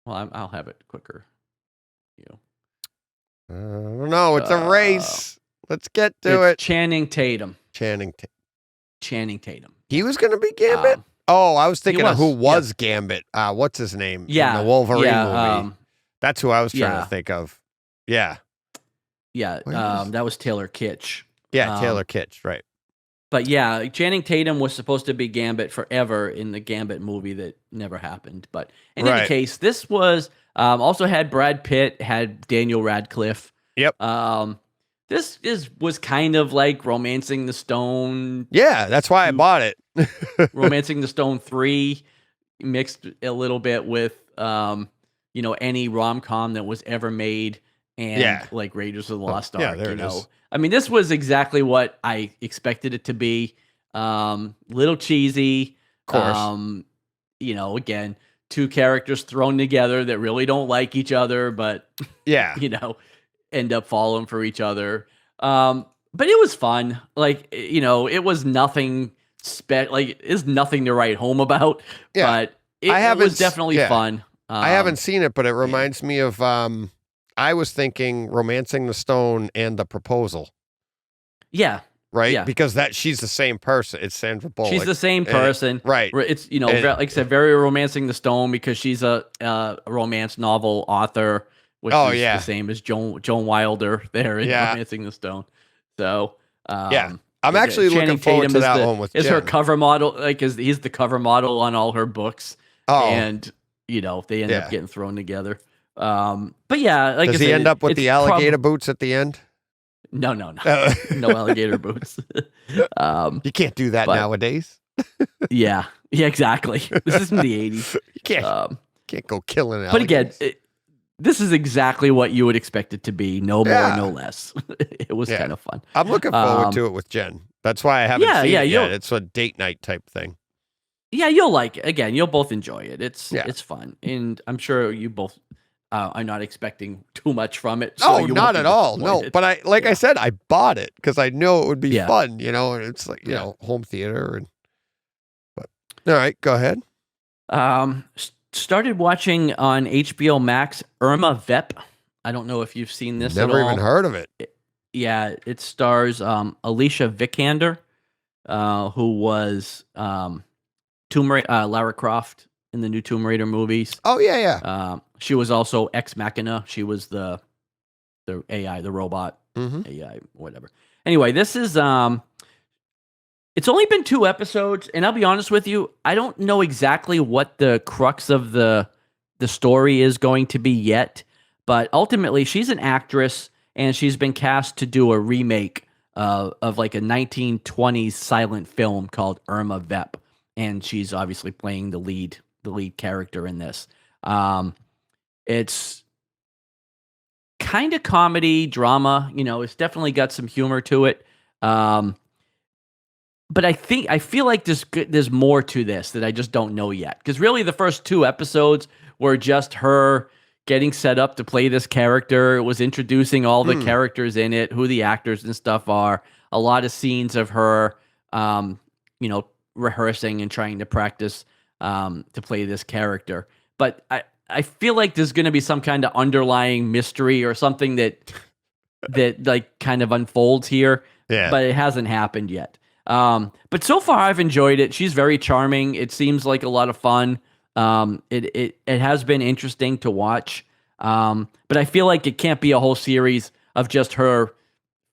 S1: Well, I'll have it quicker.
S3: No, it's a race. Let's get to it.
S1: Channing Tatum.
S3: Channing
S1: Tatum.
S3: He was going to be Gambit? I was thinking of who was Gambit. What's his name?
S1: Yeah.
S3: In the Wolverine movie. That's who I was trying to think of. Yeah.
S1: Yeah. That was Taylor Kitsch.
S3: Yeah, Taylor Kitsch, right.
S1: But yeah, Channing Tatum was supposed to be Gambit forever in the Gambit movie that never happened. But in any case, this was also had Brad Pitt, had Daniel Radcliffe.
S3: Yep.
S1: This was kind of like Romancing the Stone.
S3: Yeah, that's why I bought it.
S1: Romancing the Stone 3 mixed a little bit with any rom-com that was ever made, and like Raiders of the Lost Ark.
S3: Yeah, there it is.
S1: I mean, this was exactly what I expected it to be. Little cheesy.
S3: Of course.
S1: Again, two characters thrown together that really don't like each other, but end up falling for each other. But it was fun. Like, it was nothing it's nothing to write home about. Yeah. But it was definitely fun.
S3: I haven't seen it, but it reminds me of I was thinking Romancing the Stone and The Proposal.
S1: Yeah.
S3: Right?
S1: Yeah.
S3: Because she's the same person. It's Sandra Bullock.
S1: She's the same person.
S3: Right.
S1: It's, like I said, very Romancing the Stone, because she's a romance novel author, which is the same as Joan Wilder there in Romancing the Stone. So, I'm
S3: actually looking forward to that one with Jen.
S1: Is her cover model, he's the cover model on all her books. Oh. And, they end up getting thrown together. But yeah,
S3: does he end up with the alligator boots at the end?
S1: No. No alligator boots.
S3: You can't do that nowadays.
S1: Yeah, exactly. This isn't the 80s.
S3: You can't go killing alligators.
S1: But again, this is exactly what you would expect it to be. No more, no less. It was kind of fun.
S3: I'm looking forward to it with Jen. That's why I haven't seen it yet. It's a date night type thing.
S1: Yeah, you'll like it. Again, you'll both enjoy it. It's fun. And I'm sure you both I'm not expecting too much from it. So
S3: Oh,
S1: you
S3: not
S1: won't be
S3: at all. No,
S1: disappointed.
S3: but I said, I bought it because I know it would be
S1: Yeah.
S3: fun, and it's like, home theater. But all right, go ahead.
S1: Started watching on HBO Max Irma Vep. I don't know if you've seen this
S3: Never
S1: at all.
S3: even heard of it.
S1: Yeah, it stars Alicia Vikander, who was Lara Croft in the new Tomb Raider movies.
S3: Oh, yeah.
S1: She was also Ex Machina. She was the AI, the robot AI, whatever. Anyway, this is it's only been 2 episodes, and I'll be honest with you, I don't know exactly what the crux of the story is going to be yet, but ultimately she's an actress, and she's been cast to do a remake of like a 1920s silent film called Irma Vep, and she's obviously playing the lead character in this. It's kind of comedy drama, it's definitely got some humor to it. But I feel like there's more to this that I just don't know yet. Because really the first 2 episodes were just her getting set up to play this character. It was introducing all the characters in it, who the actors and stuff are. A lot of scenes of her, rehearsing and trying to practice to play this character. But I feel like there's going to be some kind of underlying mystery or something that like kind of unfolds here.
S3: Yeah.
S1: But it hasn't happened yet. But so far I've enjoyed it. She's very charming. It seems like a lot of fun. It has been interesting to watch. But I feel like it can't be a whole series of just her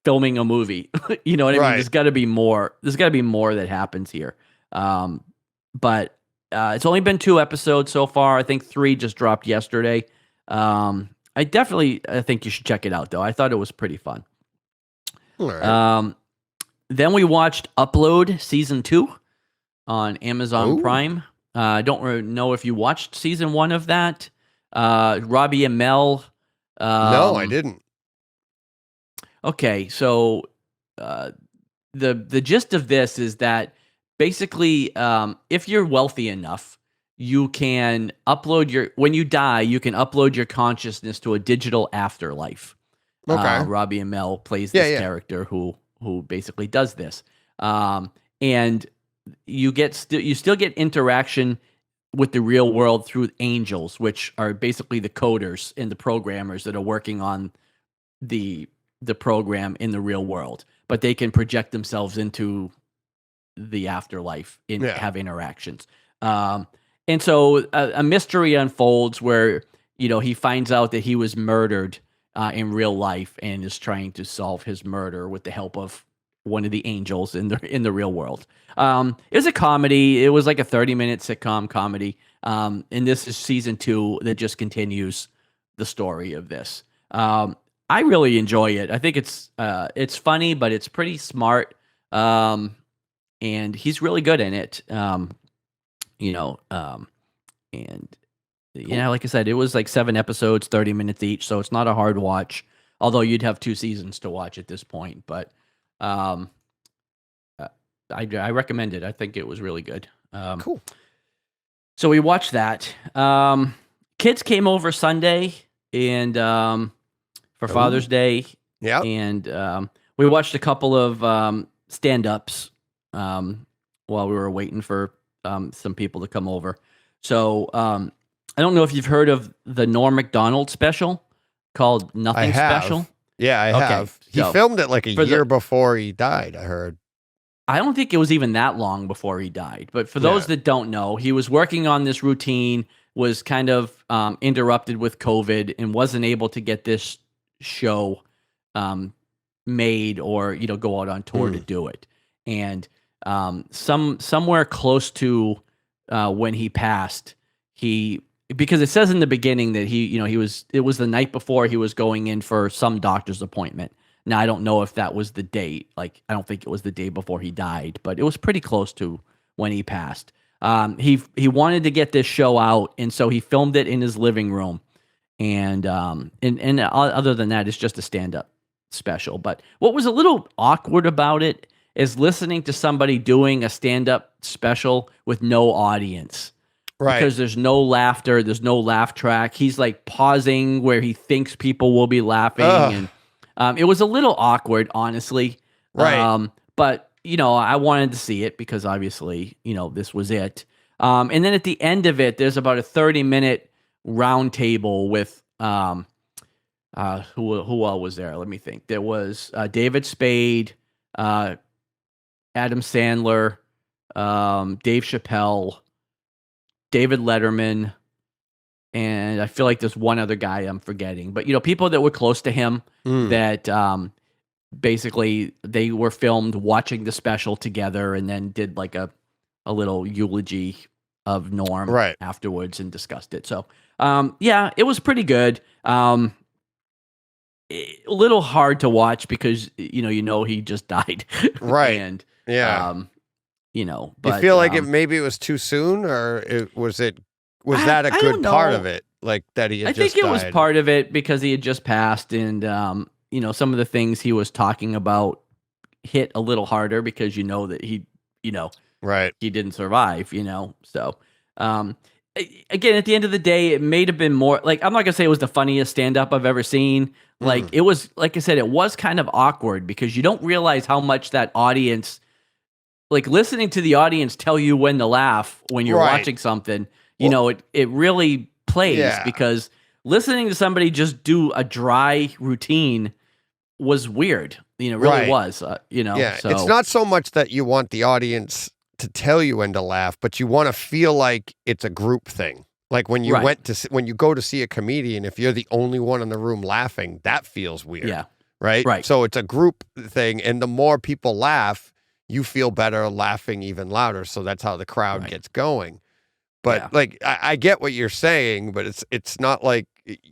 S1: filming a movie. You know what I mean? There's got to be more. There's got to be more that happens here. But it's only been 2 episodes so far. I think 3 just dropped yesterday. I think you should check it out though. I thought it was pretty fun.
S3: All right.
S1: Then we watched Upload Season 2 on Amazon Prime. I don't really know if you watched Season 1 of that. Robbie and Mel.
S3: No, I didn't.
S1: Okay, so the gist of this is that basically, if you're wealthy enough, you can when you die, you can upload your consciousness to a digital afterlife.
S3: Okay.
S1: Robbie and Mel plays this character who basically does this. And you still get interaction with the real world through angels, which are basically the coders and the programmers that are working on the program in the real world, but they can project themselves into the afterlife and have interactions. And so a mystery unfolds where, he finds out that he was murdered in real life and is trying to solve his murder with the help of one of the angels in the real world. It was a comedy. It was like a 30-minute sitcom comedy. And this is season 2 that just continues the story of this. I really enjoy it. I think it's funny, but it's pretty smart. And he's really good in it. Like I said, it was like 7 episodes, 30 minutes each, so it's not a hard watch. Although you'd have 2 seasons to watch at this point, but I recommend it. I think it was really good.
S3: Cool.
S1: So we watched that. Kids came over Sunday and for Father's Day.
S3: Yeah.
S1: And we watched a couple of stand-ups while we were waiting for some people to come over. So I don't know if you've heard of the Norm Macdonald special called Nothing Special.
S3: Yeah, I have. He filmed it like a year before he died, I heard.
S1: I don't think it was even that long before he died. But for those that don't know, he was working on this routine, was kind of interrupted with COVID, and wasn't able to get this show made or go out on tour to do it. And somewhere close to when he passed, because it says in the beginning that it was the night before he was going in for some doctor's appointment. Now, I don't know if that was the date. Like, I don't think it was the day before he died, but it was pretty close to when he passed. He wanted to get this show out, and so he filmed it in his living room. And other than that, it's just a stand-up special. But what was a little awkward about it is listening to somebody doing a stand-up special with no audience.
S3: Right.
S1: because there's no laughter, there's no laugh track. He's like pausing where he thinks people will be laughing,
S3: Ugh.
S1: and it was a little awkward, honestly.
S3: Right.
S1: But I wanted to see it because obviously, this was it. And then at the end of it, there's about a 30-minute round table with who all was there? Let me think. There was David Spade, Adam Sandler, Dave Chappelle, David Letterman, and I feel like there's one other guy I'm forgetting. But people that were close to him that basically they were filmed watching the special together and then did like a little eulogy of Norm afterwards and discussed it. So it was pretty good. A little hard to watch because he just died.
S3: Right.
S1: And
S3: yeah.
S1: But,
S3: you feel like maybe it was too soon, or was that a good part of it? Like that he had just died?
S1: I think it was part of it because he had just passed, and some of the things he was talking about hit a little harder because that he he didn't survive. So again, at the end of the day, it may have been more like, I'm not gonna say it was the funniest stand-up I've ever seen. Like it was, like I said, it was kind of awkward because you don't realize how much that audience, like listening to the audience tell you when to laugh when you're watching something, it really plays because listening to somebody just do a dry routine was weird. Really was. So
S3: it's not so much that you want the audience to tell you when to laugh, but you want to feel like it's a group thing. Like when you when you go to see a comedian, if you're the only one in the room laughing, that feels weird.
S1: Yeah.
S3: Right. So it's a group thing, and the more people laugh, you feel better laughing even louder. So that's how the crowd gets going. But like, I get what you're saying, but it's not like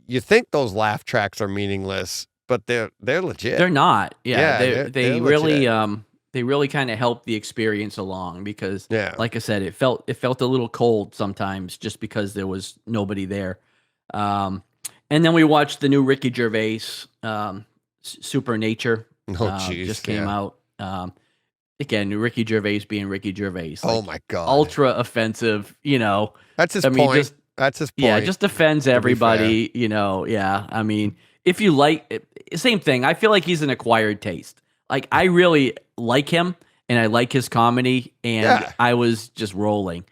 S3: you think those laugh tracks are meaningless, but they're legit.
S1: They're not.
S3: Yeah,
S1: they really they really kind of help the experience along because, like I said, it felt a little cold sometimes just because there was nobody there. And then we watched the new Ricky Gervais, Supernature. Just came out. Again, Ricky Gervais being Ricky Gervais.
S3: Oh my God.
S1: Ultra offensive,
S3: That's his point. That's his point.
S1: Yeah, just offends everybody, I mean, if you like, same thing. I feel like he's an acquired taste. Like, I really like him, and I like his comedy, and I was just rolling.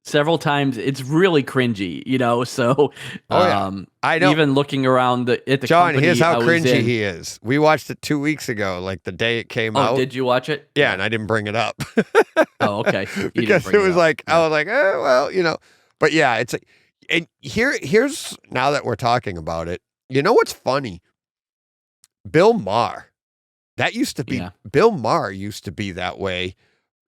S1: Several times, it's really cringy, so
S3: I know.
S1: Even looking around at the
S3: John,
S1: company
S3: here's how
S1: I was
S3: cringy
S1: in,
S3: he is. We watched it 2 weeks ago, like the day it came out.
S1: Oh, did you watch it?
S3: Yeah, and I didn't bring it up.
S1: Oh, okay.
S3: Because it was like, I was like, well, But yeah, it's like, and here's, now that we're talking about it, what's funny? Bill Maher. That used to be, Bill Maher used to be that way.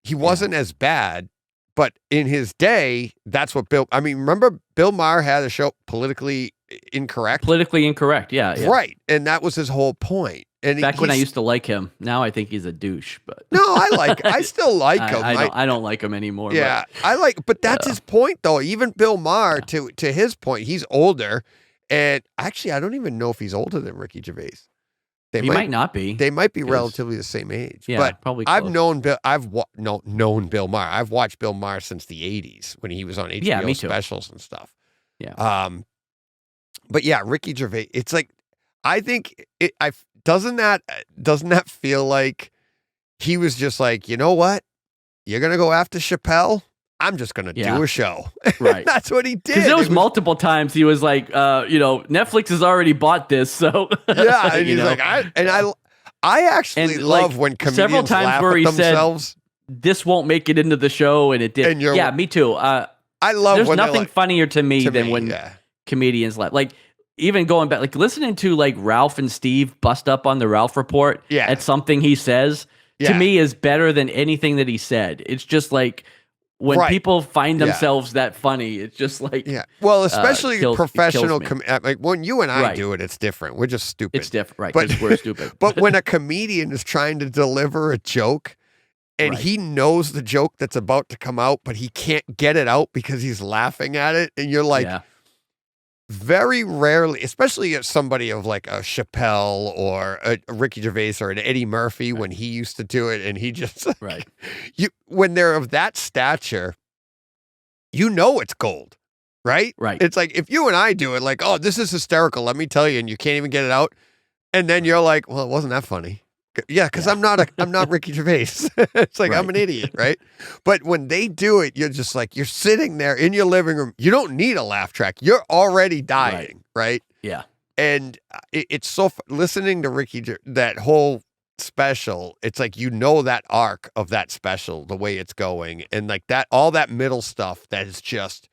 S3: He wasn't as bad, but in his day, that's what remember Bill Maher had a show, Politically Incorrect?
S1: Politically Incorrect, yeah.
S3: Right, and that was his whole point. And
S1: back when I used to like him, now I think he's a douche. But
S3: no, I still like him.
S1: I don't like him anymore.
S3: Yeah, but that's his point, though. Even Bill Maher, to his point, he's older, and actually, I don't even know if he's older than Ricky Gervais.
S1: He might not be.
S3: They might be relatively the same age.
S1: Yeah,
S3: but
S1: probably close.
S3: I've known Bill. Known Bill Maher. I've watched Bill Maher since the '80s when he was on HBO specials and stuff.
S1: Yeah.
S3: But yeah, Ricky Gervais. It's like, I think doesn't that feel like he was just like, you know what? You're gonna go after Chappelle? I'm just going to do a show.
S1: Right.
S3: That's what he did.
S1: Because there was multiple times he was like, Netflix has already bought this. So,
S3: yeah. And he's like, I actually love when comedians
S1: several times
S3: laugh
S1: where
S3: at
S1: he
S3: themselves.
S1: Said, this won't make it into the show. And it did. And yeah, me too.
S3: I love
S1: there's
S3: when
S1: nothing funnier to me than when comedians laugh. Like, even going back, like listening to like Ralph and Steve bust up on the Ralph Report at something he says, to me is better than anything that he said. It's just like, when people find themselves that funny, it's just like
S3: well, especially professional. Like when you and I do it, it's different. We're just stupid.
S1: It's different, right? Because we're stupid.
S3: But when a comedian is trying to deliver a joke, and he knows the joke that's about to come out, but he can't get it out because he's laughing at it, and you're like, very rarely, especially as somebody of like a Chappelle or a Ricky Gervais or an Eddie Murphy when he used to do it, and he just when they're of that stature, you know it's gold, right?
S1: Right.
S3: It's like if you and I do it, like, oh, this is hysterical, let me tell you, and you can't even get it out, and then you're like, well, it wasn't that funny. Yeah, because I'm not Ricky Gervais. It's like,
S1: Right.
S3: I'm an idiot, right? But when they do it, you're just like, you're sitting there in your living room. You don't need a laugh track. You're already dying, right?
S1: Yeah.
S3: And it's so listening to that whole special. It's like, you know, that arc of that special, the way it's going, and like that, all that middle stuff that is just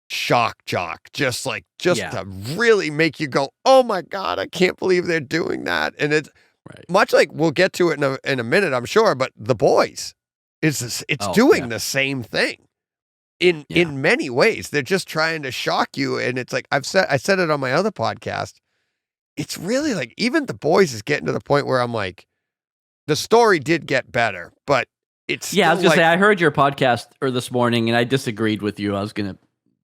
S3: shock jock, just to really make you go, oh my God, I can't believe they're doing that. And it's much like, we'll get to it in a minute, I'm sure, but The Boys it's doing the same thing in many ways. They're just trying to shock you. And it's like, I said it on my other podcast. It's really like, even The Boys is getting to the point where I'm like, the story did get better, but it's
S1: I was gonna say, I heard your podcast this morning and I disagreed with you. I was gonna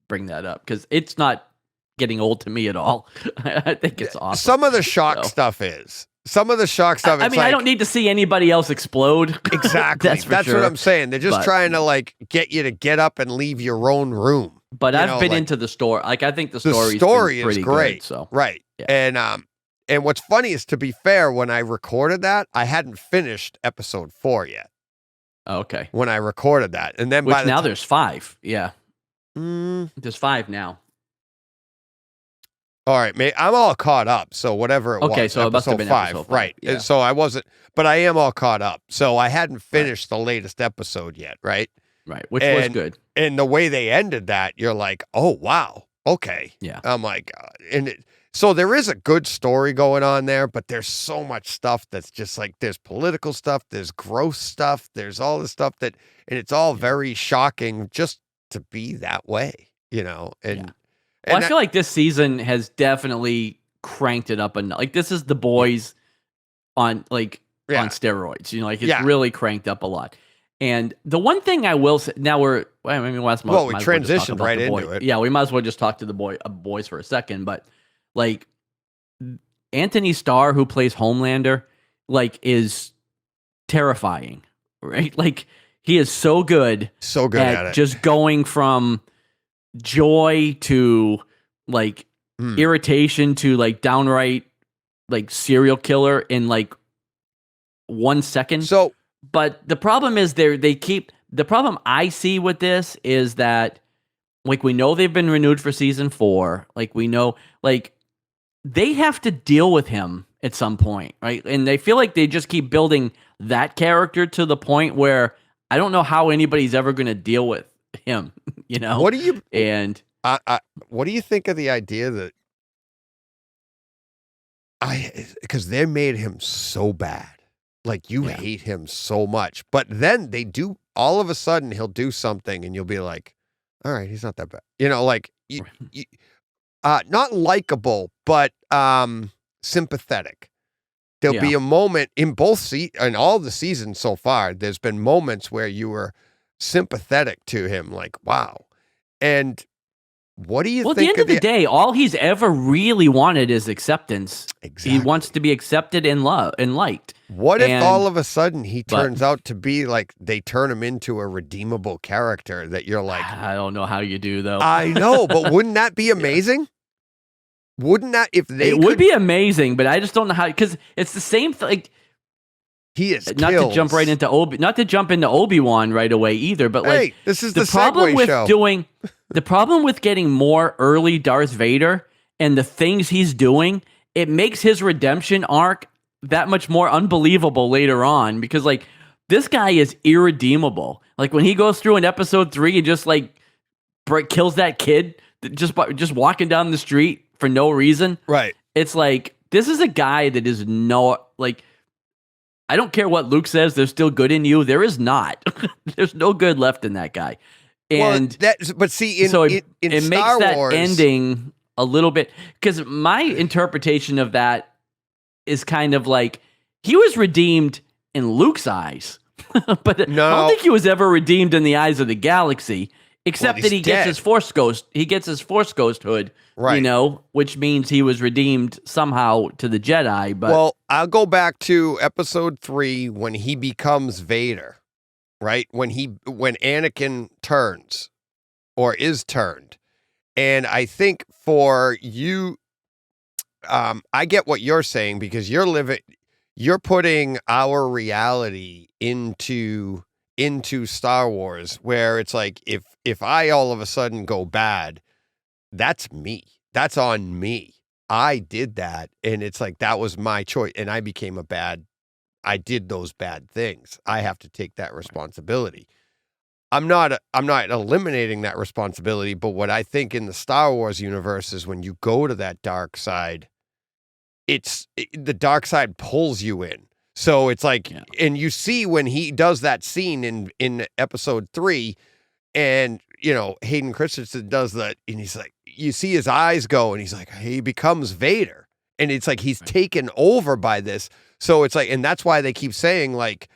S1: bring that up because it's not getting old to me at all. I think it's awesome.
S3: Some of the shock stuff is. Some of the shock stuff.
S1: I mean, I don't need to see anybody else explode.
S3: Exactly. That's
S1: sure.
S3: what I'm saying. They're just trying to like get you to get up and leave your own room.
S1: But I've been into the story. Like, I think the story is great.
S3: Good,
S1: so
S3: right. Yeah. And what's funny is, to be fair, when I recorded that, I hadn't finished episode 4 yet.
S1: Okay.
S3: When I recorded that, and then
S1: now there's 5. Yeah. There's 5 now.
S3: All right, mate. I'm all caught up. So whatever it was.
S1: Okay, so it must have been
S3: 5.
S1: episode 5.
S3: Right.
S1: Yeah.
S3: So I wasn't, but I am all caught up. So I hadn't finished the latest episode yet, right?
S1: Right, which was good.
S3: And the way they ended that, you're like, oh, wow. Okay.
S1: Yeah.
S3: I'm like, so there is a good story going on there, but there's so much stuff that's just like, there's political stuff, there's gross stuff, there's all this stuff and it's all very shocking just to be that way, you know? And
S1: I feel like this season has definitely cranked it up enough. Like, this is The Boys on steroids, you know, like it's really cranked up a lot. And the one thing I will say, now we
S3: transitioned right into it.
S1: Yeah, we might as well just talk to the boys for a second. But like, Anthony Starr, who plays Homelander, like, is terrifying, right? Like, he is so good at it. Just going from joy to like irritation to like downright like serial killer in like 1 second.
S3: So,
S1: but the problem is the problem I see with this is that, like, we know they've been renewed for season 4. Like, we know, like, they have to deal with him at some point, right? And they feel like they just keep building that character to the point where I don't know how anybody's ever going to deal with him, you know?
S3: What do you think of the idea that because they made him so bad. Like, you hate him so much, but then they do, all of a sudden he'll do something and you'll be like, all right, he's not that bad. You know, like, not likable, but sympathetic. There'll be a moment in in all the seasons so far, there's been moments where you were sympathetic to him, like, wow. And what do you think?
S1: Well, at the end of the day, all he's ever really wanted is acceptance.
S3: Exactly.
S1: He wants to be accepted and loved and liked.
S3: What if all of a sudden he turns out to be like, they turn him into a redeemable character that you're like,
S1: I don't know how you do, though.
S3: I know, but wouldn't that be amazing? Wouldn't that, if they
S1: It would be amazing, but I just don't know how, because it's the same thing. Like,
S3: he is
S1: not to jump right into Obi-Wan right away either, but like,
S3: hey, this is the
S1: problem
S3: segue
S1: with
S3: show.
S1: The problem with getting more early Darth Vader and the things he's doing, it makes his redemption arc that much more unbelievable later on, because like, this guy is irredeemable. Like, when he goes through in episode 3 and just like kills that kid just walking down the street for no reason.
S3: Right.
S1: It's like, this is a guy that is like, I don't care what Luke says, there's still good in you. There is not. There's no good left in that guy. And
S3: but see, in
S1: Star
S3: makes
S1: that
S3: Wars
S1: ending a little bit, because my interpretation of that is kind of like, he was redeemed in Luke's eyes, but I don't think he was ever redeemed in the eyes of the galaxy, except that he gets his Force Ghost. He gets his Force Ghosthood, right? You know, which means he was redeemed somehow to the Jedi. But
S3: well, I'll go back to episode 3 when he becomes Vader, right? When Anakin turns, or is turned. And I think for you, I get what you're saying, because you're putting our reality into Star Wars, where it's like, if I all of a sudden go bad, that's me. That's on me. I did that. And it's like, that was my choice. And I did those bad things. I have to take that responsibility. I'm not eliminating that responsibility, but what I think in the Star Wars universe is, when you go to that dark side, the dark side pulls you in. So it's like, and you see when he does that scene in episode 3, and, Hayden Christensen does that, and he's like, you see his eyes go, and he's like, he becomes Vader. And it's like, he's taken over by this. So it's like, and that's why they keep saying, like,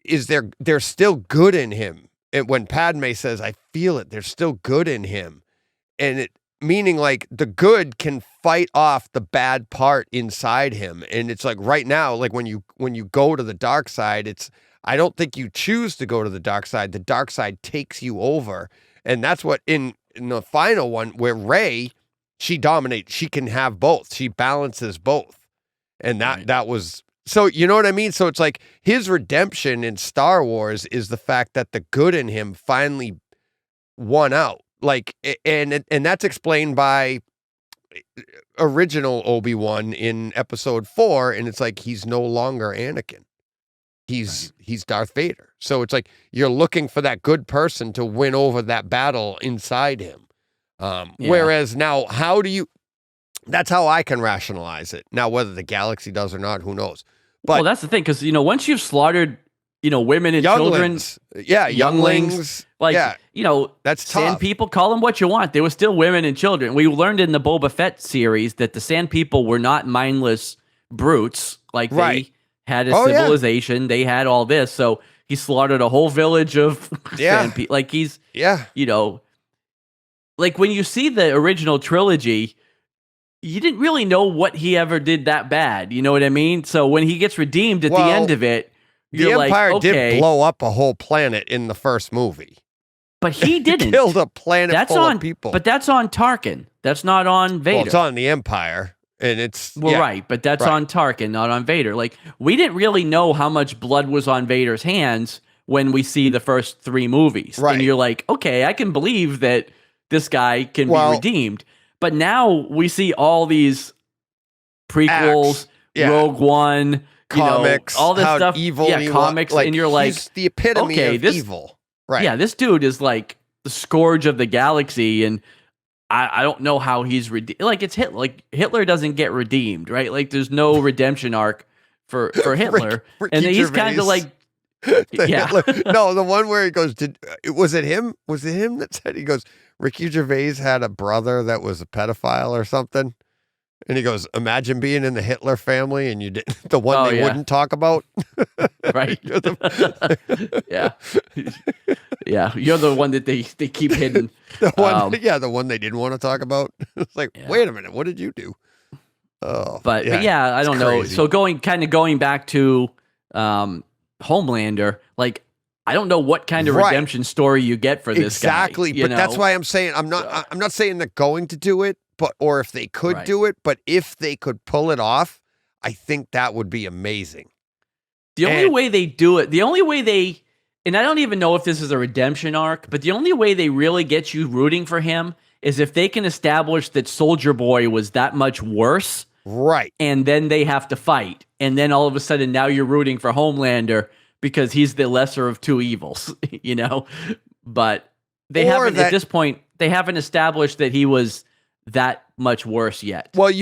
S3: there's still good in him. And when Padme says, I feel it, there's still good in him. And meaning, like, the good can fight off the bad part inside him. And it's like, right now, like, when you go to the dark side, I don't think you choose to go to the dark side. The dark side takes you over. And that's what in the final one, where Rey, she dominates, she can have both. She balances both. And that was, so you know what I mean? So it's like, his redemption in Star Wars is the fact that the good in him finally won out. Like, and that's explained by original Obi-Wan in episode 4. And it's like, he's no longer Anakin. He's Darth Vader. So it's like, you're looking for that good person to win over that battle inside him. Whereas now, that's how I can rationalize it. Now, whether the galaxy does or not, who knows? But
S1: well, that's the thing, because, once you've slaughtered, women and
S3: younglings,
S1: children, younglings, like,
S3: that's
S1: sand
S3: tough.
S1: people, call them what you want. They were still women and children. We learned in the Boba Fett series that the sand people were not mindless brutes. Like, they had a civilization. They had all this. So he slaughtered a whole village of sand people. Like, he's, like, when you see the original trilogy, you didn't really know what he ever did that bad. You know what I mean? So when he gets redeemed at the end of it, you're
S3: the Empire
S1: like, okay.
S3: did blow up a whole planet in the first movie.
S1: But he didn't.
S3: Killed a planet full of people.
S1: But that's on Tarkin. That's not on Vader.
S3: Well, it's on the Empire. And it's...
S1: right, but that's on Tarkin, not on Vader. Like, we didn't really know how much blood was on Vader's hands when we see the first 3 movies.
S3: Right.
S1: And you're like, okay, I can believe that this guy can be redeemed. But now we see all these prequels, Rogue One,
S3: comics,
S1: all this stuff.
S3: Evil
S1: comics, and you're like,
S3: he's the epitome of evil. Right.
S1: Yeah, this dude is like the scourge of the galaxy, and I don't know how he's redeemed. Like, it's Hitler. Like, Hitler doesn't get redeemed, right? Like, there's no redemption arc for Hitler. And then he's kind of like,
S3: Hitler. No, the one where he goes, was it him? Was it him that said, he goes, Ricky Gervais had a brother that was a pedophile or something? And he goes, imagine being in the Hitler family and you didn't, the one they wouldn't talk about.
S1: Right. Yeah. You're the one that they keep hidden.
S3: The one they didn't want to talk about. It's like, wait a minute, what did you do? Oh,
S1: but I don't know. So going back to Homelander, like, I don't know what kind of redemption story you get for this guy.
S3: Exactly. But that's why I'm saying, I'm not saying they're going to do it, or if they could do it, but if they could pull it off, I think that would be amazing.
S1: The only way they do it, and I don't even know if this is a redemption arc, but the only way they really get you rooting for him is if they can establish that Soldier Boy was that much worse.
S3: Right.
S1: And then they have to fight. And then all of a sudden now you're rooting for Homelander because he's the lesser of two evils, But they haven't, at this point, they haven't established that he was that much worse yet.
S3: Well,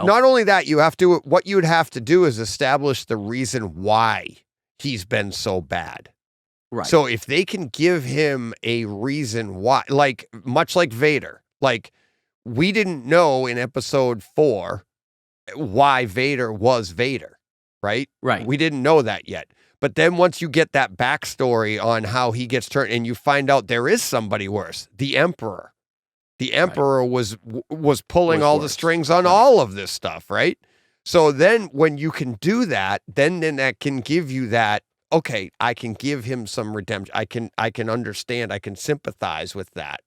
S3: not only that, what you would have to do is establish the reason why he's been so bad.
S1: Right.
S3: So if they can give him a reason why, like, much like Vader, like, we didn't know in episode 4 why Vader was Vader, right?
S1: Right.
S3: We didn't know that yet. But then once you get that backstory on how he gets turned and you find out there is somebody worse, the Emperor. The Emperor was pulling all the strings on all of this stuff, right? So then when you can do that, then that can give you that, okay, I can give him some redemption. I can understand. I can sympathize with that.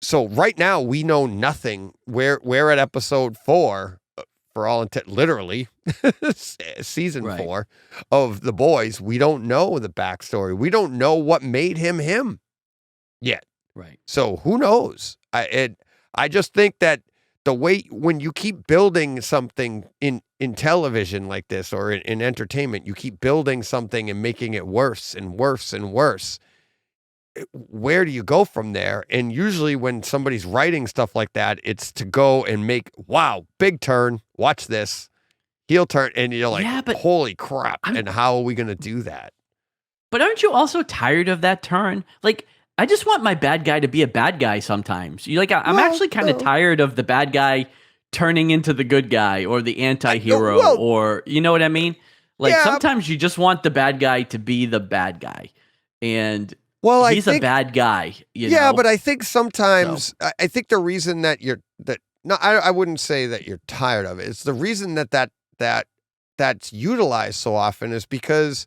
S3: So right now we know nothing. We're at episode 4 for all intent, literally season 4 of The Boys. We don't know the backstory. We don't know what made him him yet.
S1: Right.
S3: So who knows? I just think that the way when you keep building something in television like this or in entertainment, you keep building something and making it worse and worse and worse. Where do you go from there? And usually when somebody's writing stuff like that, it's to go and make, wow, big turn. Watch this. Heel turn. And you're like, holy crap. And how are we going to do that?
S1: But aren't you also tired of that turn? Like, I just want my bad guy to be a bad guy sometimes. I'm actually kind of tired of the bad guy turning into the good guy or the anti-hero or, you know what I mean? Like, sometimes you just want the bad guy to be the bad guy. And he's a bad guy, you know?
S3: But I think sometimes, I think the reason I wouldn't say that you're tired of it. It's the reason that's utilized so often is because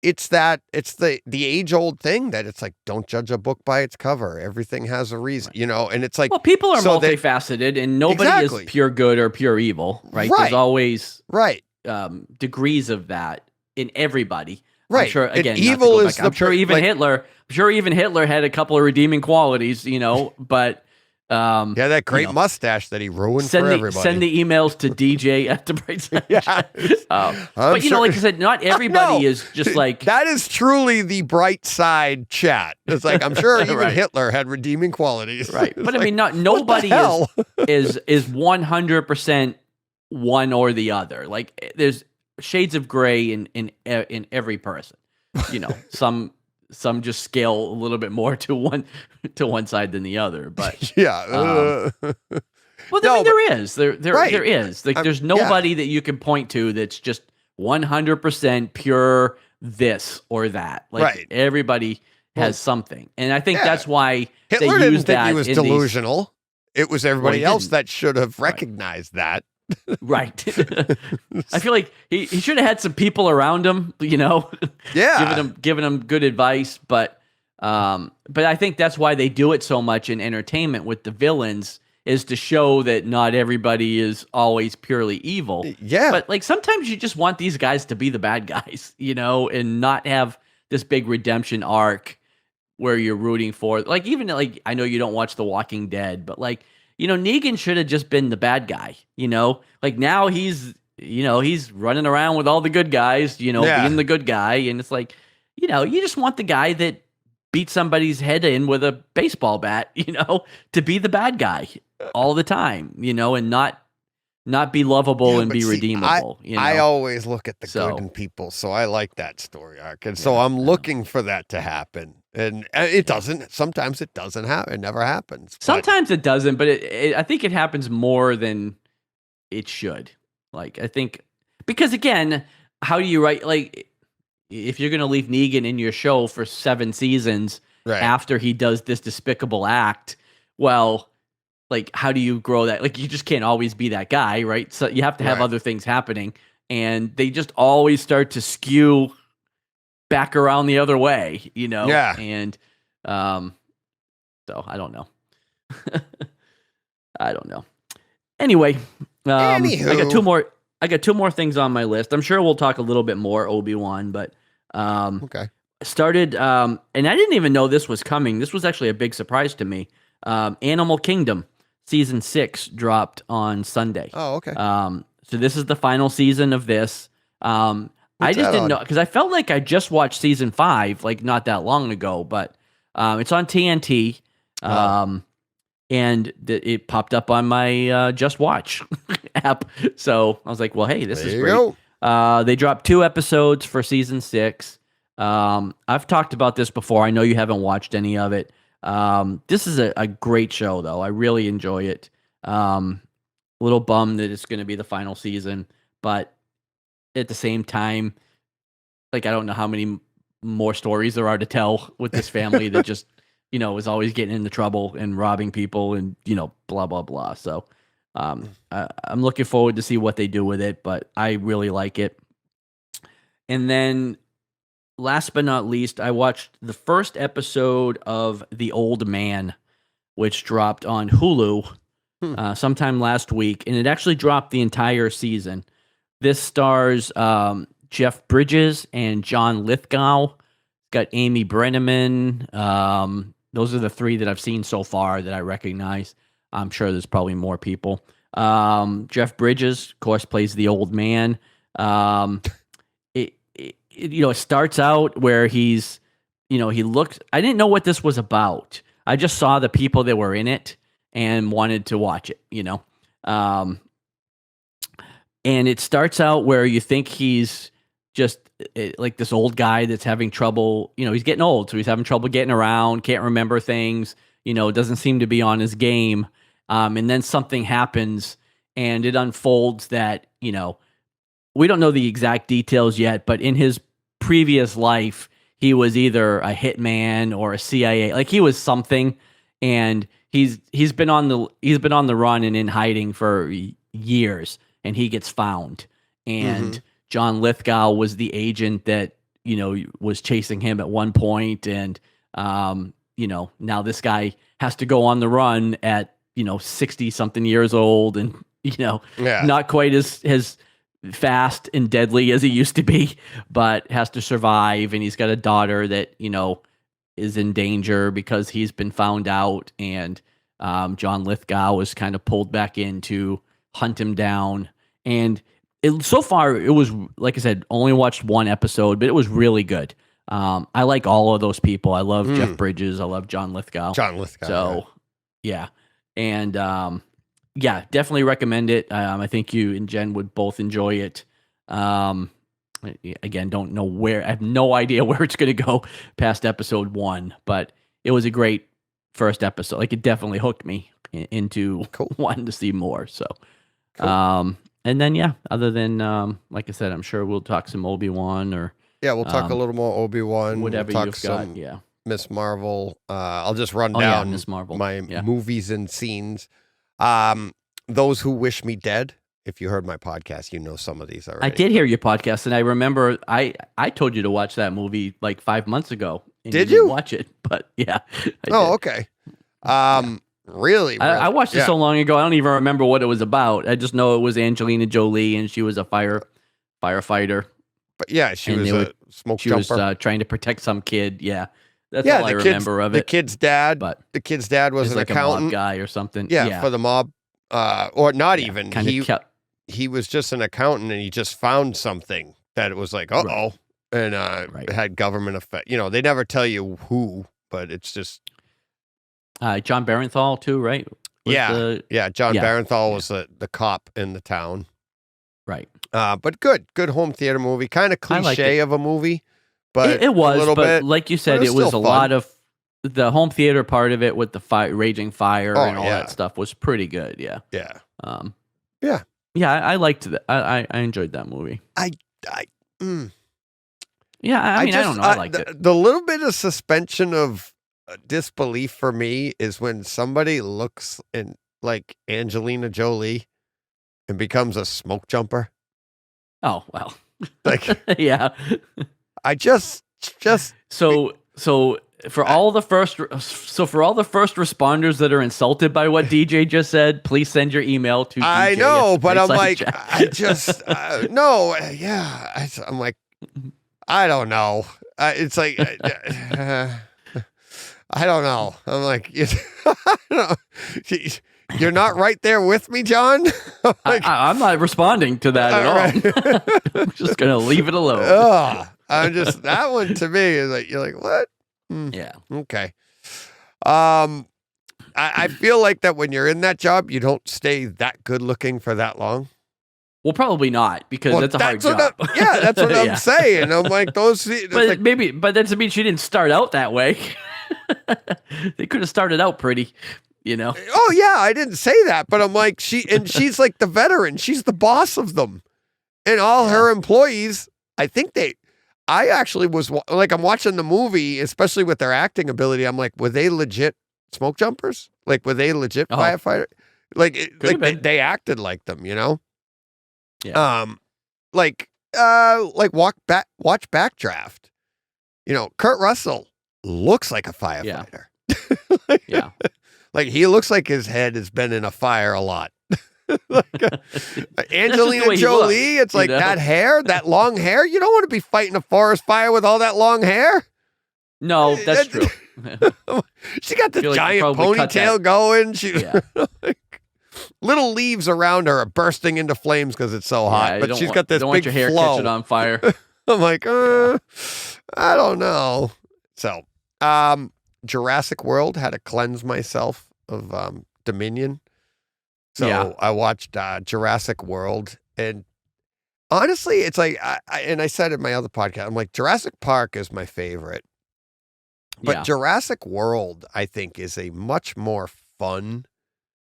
S3: it's the age-old thing that it's like, don't judge a book by its cover. Everything has a reason, you know? And it's like...
S1: Well, people are multifaceted, and nobody is pure good or pure evil, right? There's always degrees of that in everybody.
S3: Right.
S1: I'm sure, again,
S3: evil is
S1: I'm sure even Hitler had a couple of redeeming qualities, you know, but...
S3: that great mustache that he ruined for everybody.
S1: Send the emails to DJ at the Bright Side. But, you know, like I said, not everybody is just like...
S3: That is truly the Bright Side chat. It's like, I'm sure even Hitler had redeeming qualities.
S1: Right. But, I mean, nobody is 100% one or the other. Like, there's shades of gray in every person. You know, some just scale a little bit more to one side than the other, but well, there is. Like, there's nobody that you can point to that's just 100% pure this or that. Like, everybody has something, and I think that's why
S3: Hitler
S1: they
S3: didn't
S1: use
S3: think
S1: that.
S3: he was delusional. It was everybody else
S1: didn't.
S3: that should have recognized that.
S1: Right. I feel like he should have had some people around him, you know, giving him good advice. But I think that's why they do it so much in entertainment with the villains, is to show that not everybody is always purely evil.
S3: Yeah.
S1: But like, sometimes you just want these guys to be the bad guys, you know, and not have this big redemption arc where you're rooting for, like, even like, I know you don't watch The Walking Dead, but like, you know, Negan should have just been the bad guy, you know? Like, now he's running around with all the good guys, you know, being the good guy. And it's like, you know, you just want the guy that beat somebody's head in with a baseball bat, you know, to be the bad guy all the time, you know, and not be lovable and be redeemable. You know?
S3: I always look at the good in people, so I like that story arc. And so I'm looking for that to happen. And it doesn't. Sometimes it doesn't happen. It never happens.
S1: Sometimes it doesn't, but I think it happens more than it should. Like, I think, because again, how do you write, like, if you're going to leave Negan in your show for 7 seasons after he does this despicable act, well, like, how do you grow that? Like, you just can't always be that guy, right? So you have to have other things happening, and they just always start to skew back around the other way, you know?
S3: Yeah.
S1: And so I don't know. I don't know. Anyway,
S3: Anywho.
S1: I got two more things on my list. I'm sure we'll talk a little bit more Obi-Wan, but
S3: okay.
S1: Started and I didn't even know this was coming. This was actually a big surprise to me. Animal Kingdom season 6 dropped on Sunday.
S3: Oh, okay.
S1: So this is the final season of this. I just didn't know, because I felt like I just watched season 5 like not that long ago, but it's on TNT. And it popped up on my Just Watch app. So I was like, well, hey, this is great. They dropped 2 episodes for season 6. I've talked about this before. I know you haven't watched any of it. This is a great show, though. I really enjoy it. A little bummed that it's going to be the final season, but at the same time, like, I don't know how many more stories there are to tell with this family that just, you know, is always getting into trouble and robbing people and, you know, blah, blah, blah. So I'm looking forward to see what they do with it, but I really like it. And then last but not least, I watched the first episode of The Old Man which dropped on Hulu sometime last week, and it actually dropped the entire season. This stars Jeff Bridges and John Lithgow. Got Amy Brenneman. Those are the three that I've seen so far that I recognize. I'm sure there's probably more people. Jeff Bridges, of course, plays the old man. It starts out where he's, he looks. I didn't know what this was about. I just saw the people that were in it and wanted to watch it. And it starts out where you think he's just like this old guy that's having trouble. He's getting old, so he's having trouble getting around, can't remember things, doesn't seem to be on his game. And then something happens and it unfolds that, we don't know the exact details yet, but in his previous life, he was either a hitman or a CIA, like he was something. And he's been on the run and in hiding for years, and he gets found. And John Lithgow was the agent that, was chasing him at one point. And, now this guy has to go on the run at, 60 something years old and, not quite as fast and deadly as he used to be, but has to survive. And he's got a daughter that, is in danger because he's been found out. And John Lithgow is kind of pulled back in to hunt him down. And so far, it was, like I said, only watched one episode, but it was really good. I like all of those people. I love Jeff Bridges. I love John Lithgow. So, yeah. And, definitely recommend it. I think you and Jen would both enjoy it. Again, don't know where. I have no idea where it's going to go past episode 1, but it was a great first episode. Like, it definitely hooked me into wanting to see more. So, cool. And then, other than, like I said, I'm sure we'll talk some Obi-Wan or... Yeah,
S3: we'll talk a little more Obi-Wan.
S1: Whatever
S3: we'll
S1: you've got,
S3: Miss Marvel. I'll just run down
S1: Miss Marvel.
S3: my movies and scenes. Those Who Wish Me Dead. If you heard my podcast, you know some of these already.
S1: I did hear your podcast, and I remember I told you to watch that movie like 5 months ago. And
S3: did
S1: you?
S3: You
S1: didn't watch it? But yeah.
S3: Okay. Really?
S1: I watched it so long ago, I don't even remember what it was about. I just know it was Angelina Jolie, and she was a firefighter.
S3: But yeah, she was a smoke jumper.
S1: She was trying to protect some kid. Yeah, that's all I remember of it.
S3: The kid's dad was an
S1: like
S3: accountant,
S1: a mob guy or something.
S3: Yeah, for the mob, or not even. He was just an accountant, and he just found something that it was like, and it had government effect. They never tell you who, but it's just
S1: John Barenthal too, right?
S3: John Barenthal was the cop in the town.
S1: Right.
S3: But good home theater movie. Kind of cliche of a movie, but
S1: it was.
S3: A little bit,
S1: like you said, it was a lot of the home theater part of it with the raging fire and all that stuff was pretty good. Yeah.
S3: Yeah.
S1: Yeah. I liked that. I enjoyed that movie. I don't know. I liked it.
S3: The little bit of suspension of disbelief for me is when somebody looks in like Angelina Jolie and becomes a smoke jumper.
S1: Oh, well.
S3: Like,
S1: yeah.
S3: I just
S1: so for all the first responders that are insulted by what DJ just said, please send your email to DJ.
S3: I know, but I'm like, I just no, yeah. I'm like, I don't know. It's like I don't know. I'm like, I don't know. You're not right there with me, John? Like,
S1: I'm not responding to that at all. I'm just going to leave it alone.
S3: I'm just, that one to me is like, you're like, what?
S1: Yeah.
S3: Okay. I feel like that when you're in that job, you don't stay that good looking for that long.
S1: Well, probably not, because that's a hard job.
S3: That's what I'm saying. I'm like, those.
S1: But that doesn't mean she didn't start out that way. They could have started out pretty.
S3: Oh yeah, I didn't say that, but I'm like, she's like the veteran. She's the boss of them, and all her employees. I actually was like, I'm watching the movie, especially with their acting ability. I'm like, were they legit smoke jumpers? Like, were they legit firefighter? Like they acted like them,
S1: Yeah.
S3: Like watch Backdraft. Kurt Russell looks like a firefighter.
S1: Yeah.
S3: Like he looks like his head has been in a fire a lot. Angelina Jolie, it's like that hair, that long hair. You don't want to be fighting a forest fire with all that long hair.
S1: No, that's true.
S3: She got the giant ponytail going. Little leaves around her are bursting into flames because it's so hot. But she's got this
S1: don't
S3: big
S1: want your hair
S3: flow.
S1: catching on fire.
S3: I'm like, I don't know. So, Jurassic World had to cleanse myself of Dominion. So I watched Jurassic World, and honestly, it's like, I said in my other podcast, I'm like, Jurassic Park is my favorite. But Jurassic World, I think, is a much more fun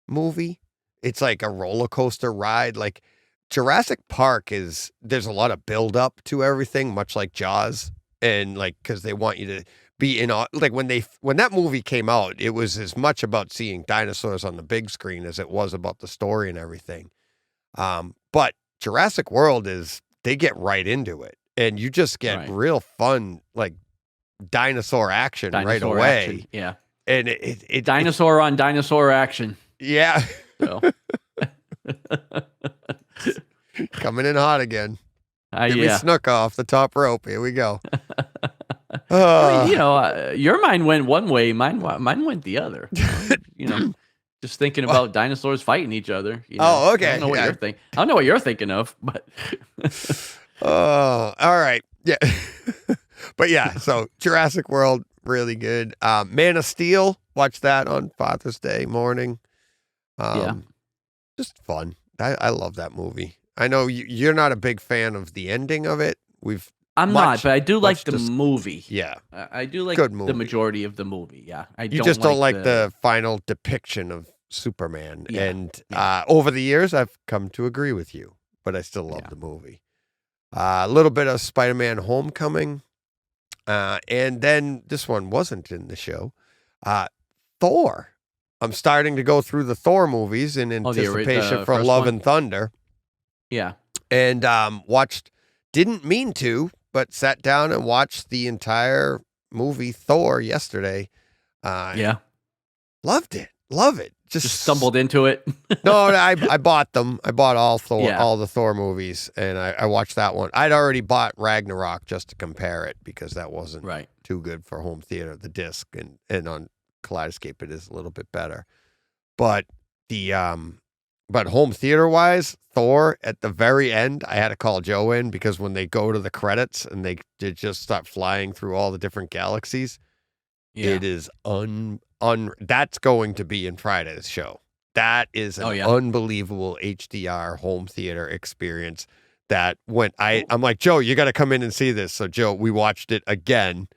S3: movie. It's like a roller coaster ride. Like Jurassic Park there's a lot of build up to everything, much like Jaws. And like, cause they want you to be in, like when that movie came out, it was as much about seeing dinosaurs on the big screen as it was about the story and everything. But Jurassic World they get right into it, and you just get real fun, like dinosaur action right away.
S1: Action. Yeah.
S3: And it
S1: dinosaur on dinosaur action.
S3: Yeah.
S1: So.
S3: Coming in hot again. Give me Snook off the top rope. Here we go.
S1: Your mind went one way. Mine went the other. Just thinking about dinosaurs fighting each other.
S3: Oh, okay.
S1: I don't know what you're thinking. I don't know what you're thinking of, but.
S3: Oh, all right. Yeah. But yeah, so Jurassic World, really good. Man of Steel, watch that on Father's Day morning. Just fun. I love that movie. I know you're not a big fan of the ending of it.
S1: I'm not, but I do like the movie.
S3: Yeah.
S1: I do like the majority of the movie. Yeah.
S3: You just don't like the final depiction of Superman. Yeah. And over the years, I've come to agree with you, but I still love the movie. A little bit of Spider-Man Homecoming. And then this one wasn't in the show. Thor. I'm starting to go through the Thor movies in anticipation for Love and Thunder.
S1: Yeah.
S3: And didn't mean to, but sat down and watched the entire movie Thor yesterday. Loved it. Love it. Just
S1: stumbled into it.
S3: No, I bought them. I bought all the Thor movies, and I watched that one. I'd already bought Ragnarok just to compare it because that wasn't too good for home theater, the disc, and on Kaleidoscape it is a little bit better. But but home theater wise, Thor at the very end, I had to call Joe in because when they go to the credits and they just start flying through all the different galaxies, it is that's going to be in Friday's show. That is an unbelievable HDR home theater experience that I'm like, Joe, you got to come in and see this. So Joe, we watched it again,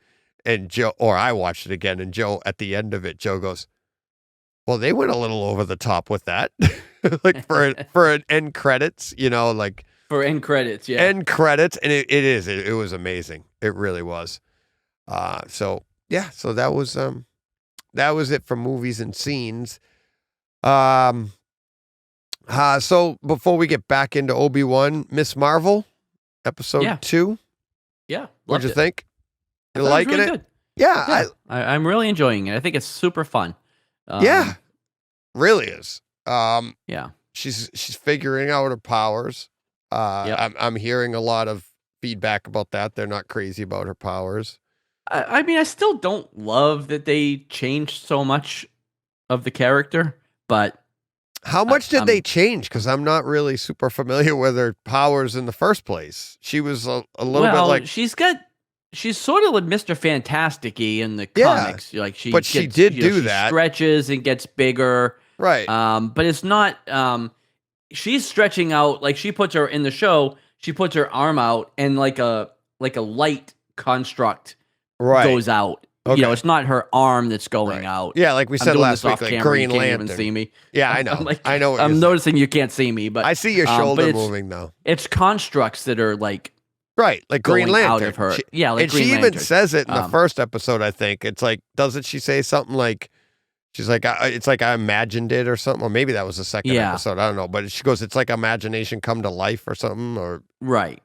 S3: and I watched it again, and Joe, at the end of it, Joe goes, well, they went a little over the top with that. Like for an end credits, like
S1: for end credits. Yeah.
S3: End credits. And it was amazing. It really was. So that was it for movies and scenes. So before we get back into Obi-Wan, Miss Marvel, episode 2.
S1: Yeah.
S3: What'd you think? You liking
S1: really
S3: it?
S1: Good.
S3: Yeah.
S1: I'm really enjoying it. I think it's super fun.
S3: Really is.
S1: Yeah.
S3: She's figuring out her powers. I'm hearing a lot of feedback about that. They're not crazy about her powers.
S1: I mean, I still don't love that they changed so much of the character, but
S3: how much did they change? Because I'm not really super familiar with her powers in the first place. She was a little bit like
S1: she's sort of like Mr. Fantastic-y in the comics. Like she stretches and gets bigger,
S3: right?
S1: But it's not. She's stretching out. Like she puts her arm out, and like a light construct goes out. Okay. It's not her arm that's going out.
S3: Yeah, like we said last week, like Green Lantern.
S1: You can't even see me.
S3: Yeah, I know. I know.
S1: I'm noticing you can't see me, but
S3: I see your shoulder moving though.
S1: It's constructs that are like
S3: like Green Lantern.
S1: Out of her.
S3: Like
S1: Green
S3: she
S1: Lantern.
S3: even says it in the first episode. I think it's like, doesn't she say something like? She's like, it's like I imagined it or something, or maybe that was the second episode. I don't know, but she goes, it's like imagination come to life or something, or
S1: right.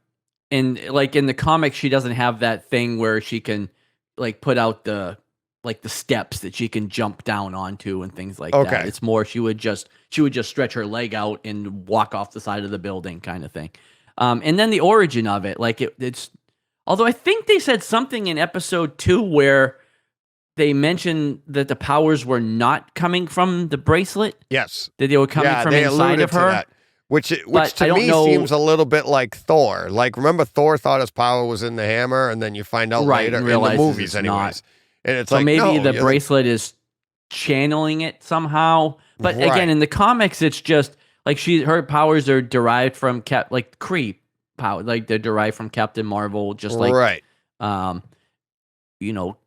S1: And like in the comics, she doesn't have that thing where she can like put out the like the steps that she can jump down onto and things like
S3: Okay.
S1: that. It's more she would just stretch her leg out and walk off the side of the building kind of thing. And then the origin of it, like it's although I think they said something in episode 2 where they mentioned that the powers were not coming from the bracelet.
S3: Yes.
S1: That they were coming from inside of her.
S3: That, which
S1: But
S3: to
S1: I don't
S3: me
S1: know-
S3: seems a little bit like Thor. Like, remember Thor thought his power was in the hammer, and then you find out
S1: Right,
S3: later
S1: and
S3: in the
S1: realizes
S3: movies
S1: it's
S3: anyways.
S1: not.
S3: And it's
S1: So
S3: like,
S1: maybe
S3: no,
S1: the
S3: you're
S1: bracelet is channeling it somehow. But
S3: Right.
S1: again, in the comics, it's just like her powers are derived from like Kree power, like they're derived from Captain Marvel, just like
S3: right.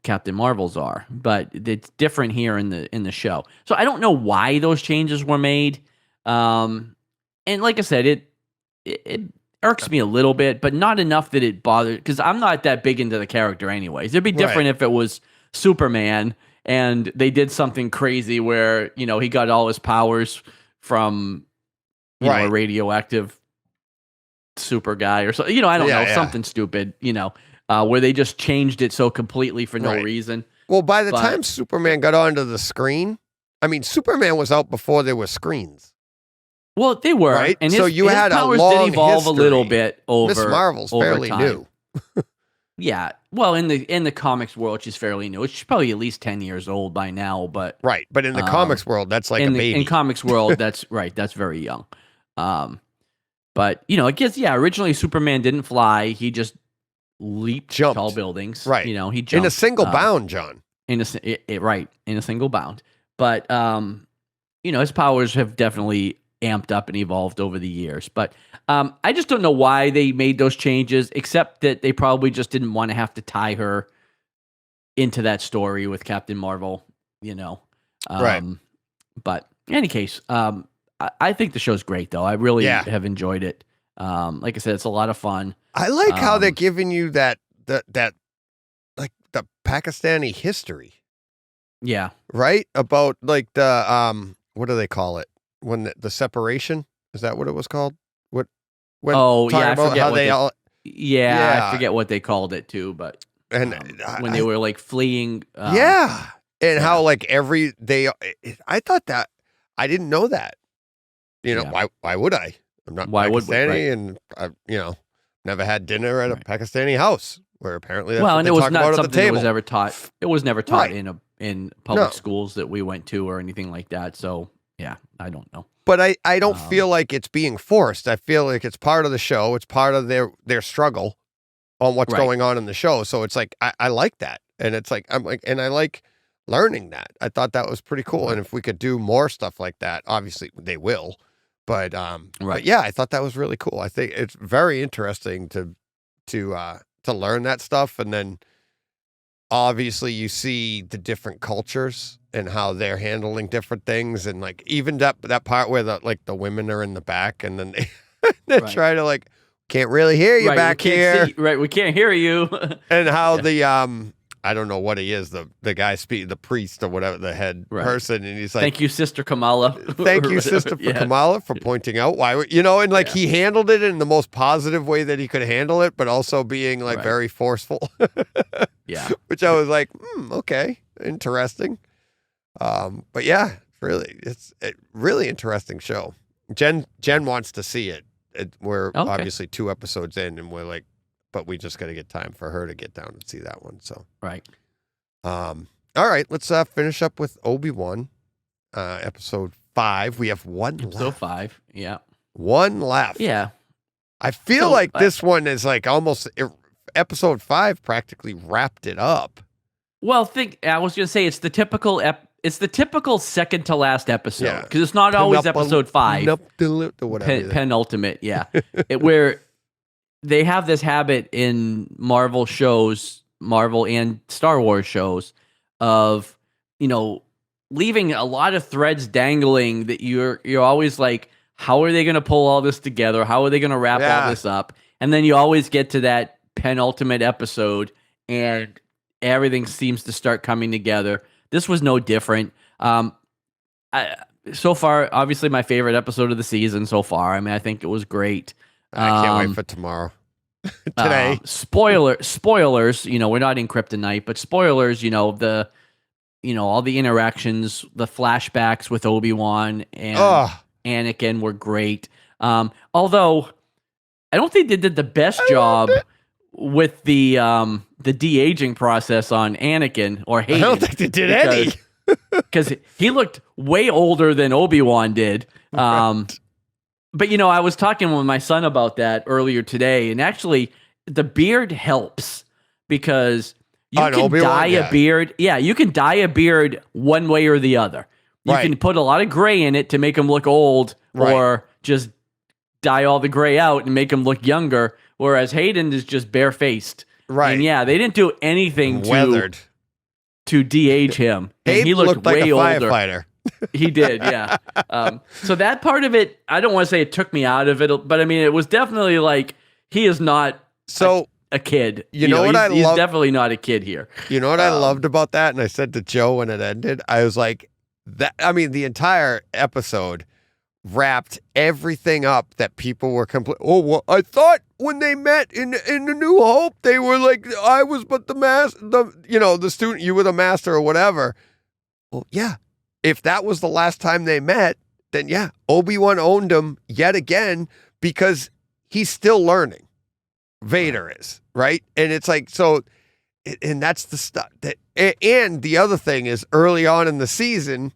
S1: Captain Marvel's are. But it's different here in the show. So I don't know why those changes were made. And like I said, it irks me a little bit, but not enough that it bothered, because I'm not that big into the character anyways. It'd be different
S3: Right.
S1: if it was Superman and they did something crazy where, he got all his powers from, a
S3: Right.
S1: radioactive super guy or so, I don't know,
S3: Yeah.
S1: something stupid, where they just changed it so completely for no
S3: Right.
S1: reason.
S3: Well, by the
S1: But-
S3: time Superman got onto the screen, I mean, Superman was out before there were screens.
S1: Well, they were,
S3: Right?
S1: and
S3: So
S1: his,
S3: you
S1: his
S3: had a
S1: powers
S3: long
S1: did evolve a little
S3: history.
S1: bit over.
S3: Miss Marvel's
S1: over
S3: fairly
S1: time.
S3: new.
S1: Yeah, well, in the comics world, she's fairly new. She's probably at least 10 years old by now, but
S3: Right. But in the comics world, that's like a baby.
S1: in comics world, that's right. That's very young. But I guess originally Superman didn't fly; he just leaped
S3: Jumped.
S1: tall buildings.
S3: Right.
S1: He jumped
S3: in a single bound, John.
S1: in a single bound. But his powers have definitely amped up and evolved over the years. But I just don't know why they made those changes, except that they probably just didn't want to have to tie her into that story with Captain Marvel,
S3: Right.
S1: But in any case, I think the show's great, though. I really
S3: Yeah.
S1: have enjoyed it. Like I said, it's a lot of fun.
S3: I like how they're
S1: Um,
S3: giving you that like the Pakistani history,
S1: Yeah.
S3: right? About like the what do they call it? When the separation, is that what it was called? When
S1: Oh,
S3: talking
S1: yeah, I
S3: about
S1: forget
S3: how
S1: what
S3: they all
S1: Yeah,
S3: Yeah.
S1: I forget what they called it, too, but
S3: and
S1: when they were, like, fleeing.
S3: yeah, and how
S1: yeah.
S3: like I thought that I didn't know that.
S1: Yeah.
S3: Why would I? I'm not
S1: Why would we?
S3: Pakistani,
S1: Right.
S3: and I never had dinner at a
S1: Right.
S3: Pakistani house where apparently that's
S1: Well,
S3: what
S1: and
S3: they
S1: it was
S3: talk
S1: not
S3: about at the
S1: something that
S3: table.
S1: was ever taught. It was never taught
S3: Right.
S1: in public
S3: No.
S1: schools that we went to or anything like that. So, yeah, I don't know.
S3: But I don't
S1: Um,
S3: feel like it's being forced. I feel like it's part of the show. It's part of their struggle on what's
S1: Right.
S3: going on in the show. So it's like I like that, and it's like and I like learning that. I thought that was pretty cool. And if we could do more stuff like that, obviously they will. But
S1: Right.
S3: yeah, I thought that was really cool. I think it's very interesting to learn that stuff, and then obviously you see the different cultures and how they're handling different things, and like even that part where the women are in the back, and then they
S1: Right.
S3: try to can't really hear you
S1: Right,
S3: back
S1: we
S3: here,
S1: can't see- right, we can't hear you.
S3: and how
S1: Yeah.
S3: the I don't know what he is, the guy the priest or whatever, the head
S1: Right.
S3: person, and he's like,
S1: Thank you, Sister Kamala.
S3: Thank
S1: or
S3: you,
S1: whatever.
S3: Sister
S1: Yeah.
S3: Kamala, for pointing out why, and
S1: Yeah.
S3: he handled it in the most positive way that he could handle it, but also being
S1: Right.
S3: very forceful,
S1: Yeah.
S3: which I was like, okay, interesting. But yeah, it's a really interesting show. Jen wants to see it. We're
S1: Okay.
S3: obviously 2 episodes in, and we're like, but we just got to get time for her to get down and see that one. So,
S1: Right.
S3: all right, let's finish up with Obi-Wan, episode 5. We have one
S1: Episode
S3: left.
S1: 5. Yeah.
S3: One left.
S1: Yeah.
S3: I feel
S1: So,
S3: like this one is almost episode 5 practically wrapped it up.
S1: Well, I was going to say it's the typical second to last episode,
S3: Yeah.
S1: because it's not always episode 5.
S3: Whatever.
S1: Penultimate, yeah. Where they have this habit in Marvel shows, Marvel and Star Wars shows, of leaving a lot of threads dangling that you're always like, how are they going to pull all this together? How are they going to wrap
S3: Yeah.
S1: all this up? And then you always get to that penultimate episode, and everything seems to start coming together. This was no different. So far, obviously, my favorite episode of the season so far. I mean, I think it was great.
S3: I can't wait for tomorrow. Today.
S1: Spoilers, we're not in Kryptonite, but spoilers, the all the interactions, the flashbacks with Obi-Wan and Anakin were great. Although I don't think they did the best job with the de-aging process on Anakin or Hayden.
S3: I don't think they did any.
S1: Because he looked way older than Obi-Wan did. Right. But, I was talking with my son about that earlier today, and actually the beard helps because you can
S3: Obi-Wan,
S1: dye a beard. Yeah, you can dye a beard one way or the other. You can put a lot of gray in it to make him look old or just dye all the gray out and make him look younger, whereas Hayden is just barefaced. Right. And yeah, they didn't do anything to de-age him. And he looked
S3: like
S1: way
S3: a
S1: older.
S3: firefighter.
S1: He did, yeah. So that part of it, I don't want to say it took me out of it, but I mean, it was definitely like, he is not a kid.
S3: You know what I love?
S1: He's definitely not a kid here.
S3: You know what I loved about that? And I said to Joe when it ended, I was like, the entire episode wrapped everything up that people were complaining. Oh, well, I thought when they met in the New Hope, they were like, I was but the the student, you were the master or whatever. Well, yeah. If that was the last time they met, then yeah, Obi-Wan owned him yet again because he's still learning. Vader is, right? And it's like, so, and that's the stuff that, and the other thing is early on in the season,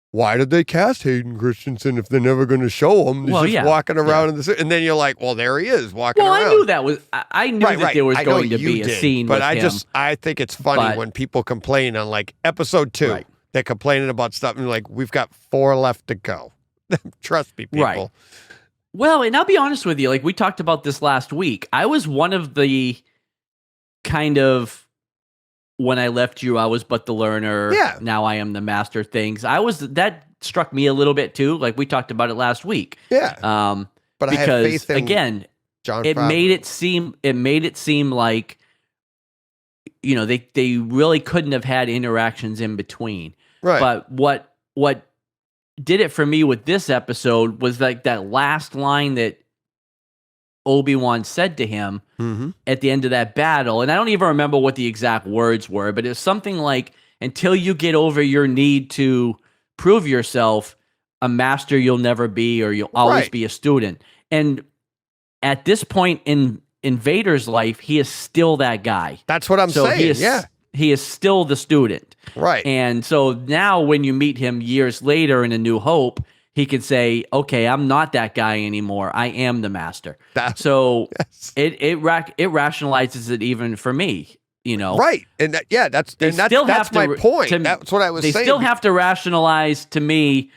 S3: why did they cast Hayden Christensen if they're never going to show him? He's just walking around in the, and then you're like, well, there he is walking around.
S1: Well, I knew that was, I knew that there was going to be a scene
S3: but
S1: with him.
S3: I think it's funny when people complain on like episode 2. Right. They're complaining about stuff and like, we've got 4 left to go. Trust me, people.
S1: Right. Well, and I'll be honest with you, like we talked about this last week. I was one of the kind of, when I left you, I was but the learner.
S3: Yeah.
S1: Now I am the master things. That struck me a little bit too. Like we talked about it last week.
S3: Yeah.
S1: But because I have faith in again, John Favreau. made it seem like, they really couldn't have had interactions in between.
S3: Right.
S1: But what did it for me with this episode was like that last line that Obi-Wan said to him at the end of that battle. And I don't even remember what the exact words were, but it's something like, until you get over your need to prove yourself, a master you'll never be, or you'll always be a student. And at this point in Vader's life, he is still that guy.
S3: That's what I'm saying.
S1: He is still the student.
S3: Right.
S1: And so now when you meet him years later in A New Hope, he could say, okay, I'm not that guy anymore. I am the master. It rationalizes it even for me,
S3: Right. And that's my point. That's what I was saying.
S1: They still have to rationalize to me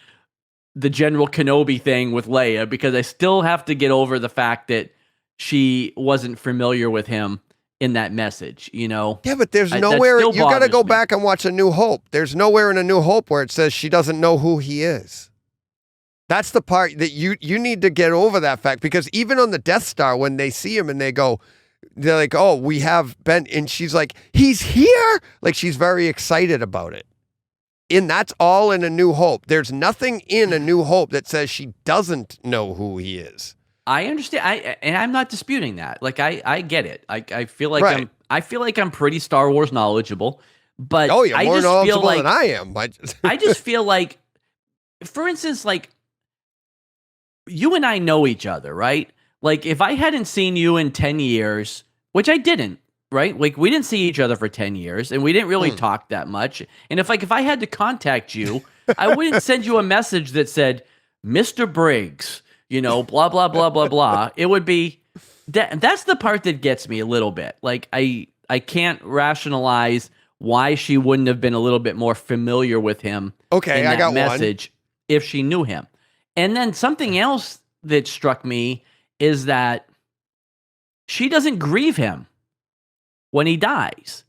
S1: the General Kenobi thing with Leia, because I still have to get over the fact that she wasn't familiar with him in that message, Yeah,
S3: but there's nowhere, you got to go back and watch A New Hope. There's nowhere in A New Hope where it says she doesn't know who he is. That's the part that you need to get over that fact, because even on the Death Star, when they see him and they're like, oh, we have Ben, and she's like, he's here? Like, she's very excited about it. And that's all in A New Hope. There's nothing in A New Hope that says she doesn't know who he is.
S1: I understand. I'm not disputing that. Like, I get it. I feel like I feel like I'm pretty Star Wars knowledgeable, but
S3: you're more knowledgeable than I am.
S1: I just feel like, for instance, like, you and I know each other, right? Like, if I hadn't seen you in 10 years, which I didn't, right? Like, we didn't see each other for 10 years, and we didn't really talk that much. And if I had to contact you, I wouldn't send you a message that said, Mr. Briggs, blah, blah, blah, blah, blah. It would be, that's the part that gets me a little bit. Like, I can't rationalize why she wouldn't have been a little bit more familiar with him in that message if she knew him. And then something else that struck me is that she doesn't grieve him when he dies.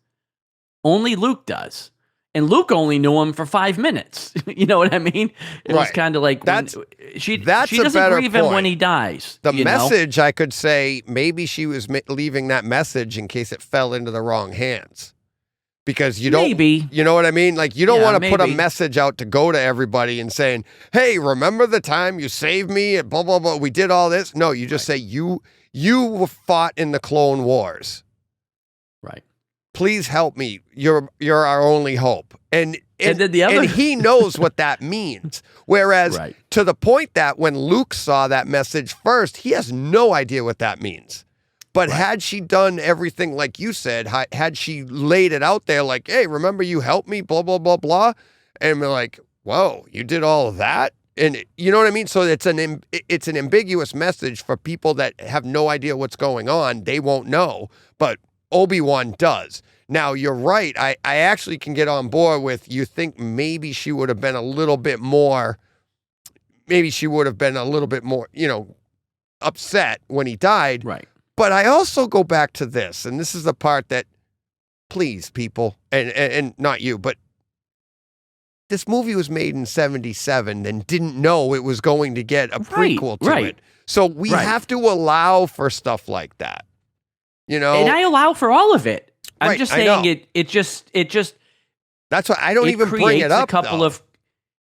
S1: Only Luke does. And Luke only knew him for 5 minutes. You know what I mean? It was kind of like, she doesn't grieve him when he dies.
S3: The message, I could say, maybe she was leaving that message in case it fell into the wrong hands. Because you don't, you know what I mean? Like, you don't want to put a message out to go to everybody and saying, hey, remember the time you saved me and blah, blah, blah. We did all this. No, you just say you fought in the Clone Wars.
S1: Right.
S3: Please help me. You're our only hope. And
S1: And then the other,
S3: and he knows what that means. Whereas
S1: Right.
S3: to the point that when Luke saw that message first, he has no idea what that means. But had she done everything like you said, had she laid it out there like, hey, remember you helped me, blah, blah, blah, blah. And we're like, whoa, you did all of that? And you know what I mean? So it's an ambiguous message for people that have no idea what's going on. They won't know, but Obi-Wan does. Now, you're right. I actually can get on board with you think maybe she would have been a little bit more, upset when he died.
S1: Right.
S3: But I also go back to this, and this is the part that, please, people, and not you, but this movie was made in 1977 and didn't know it was going to get a prequel to it. So we have to allow for stuff like that. You know?
S1: And I allow for all of it. I'm just saying it just
S3: that's why I don't even bring it up.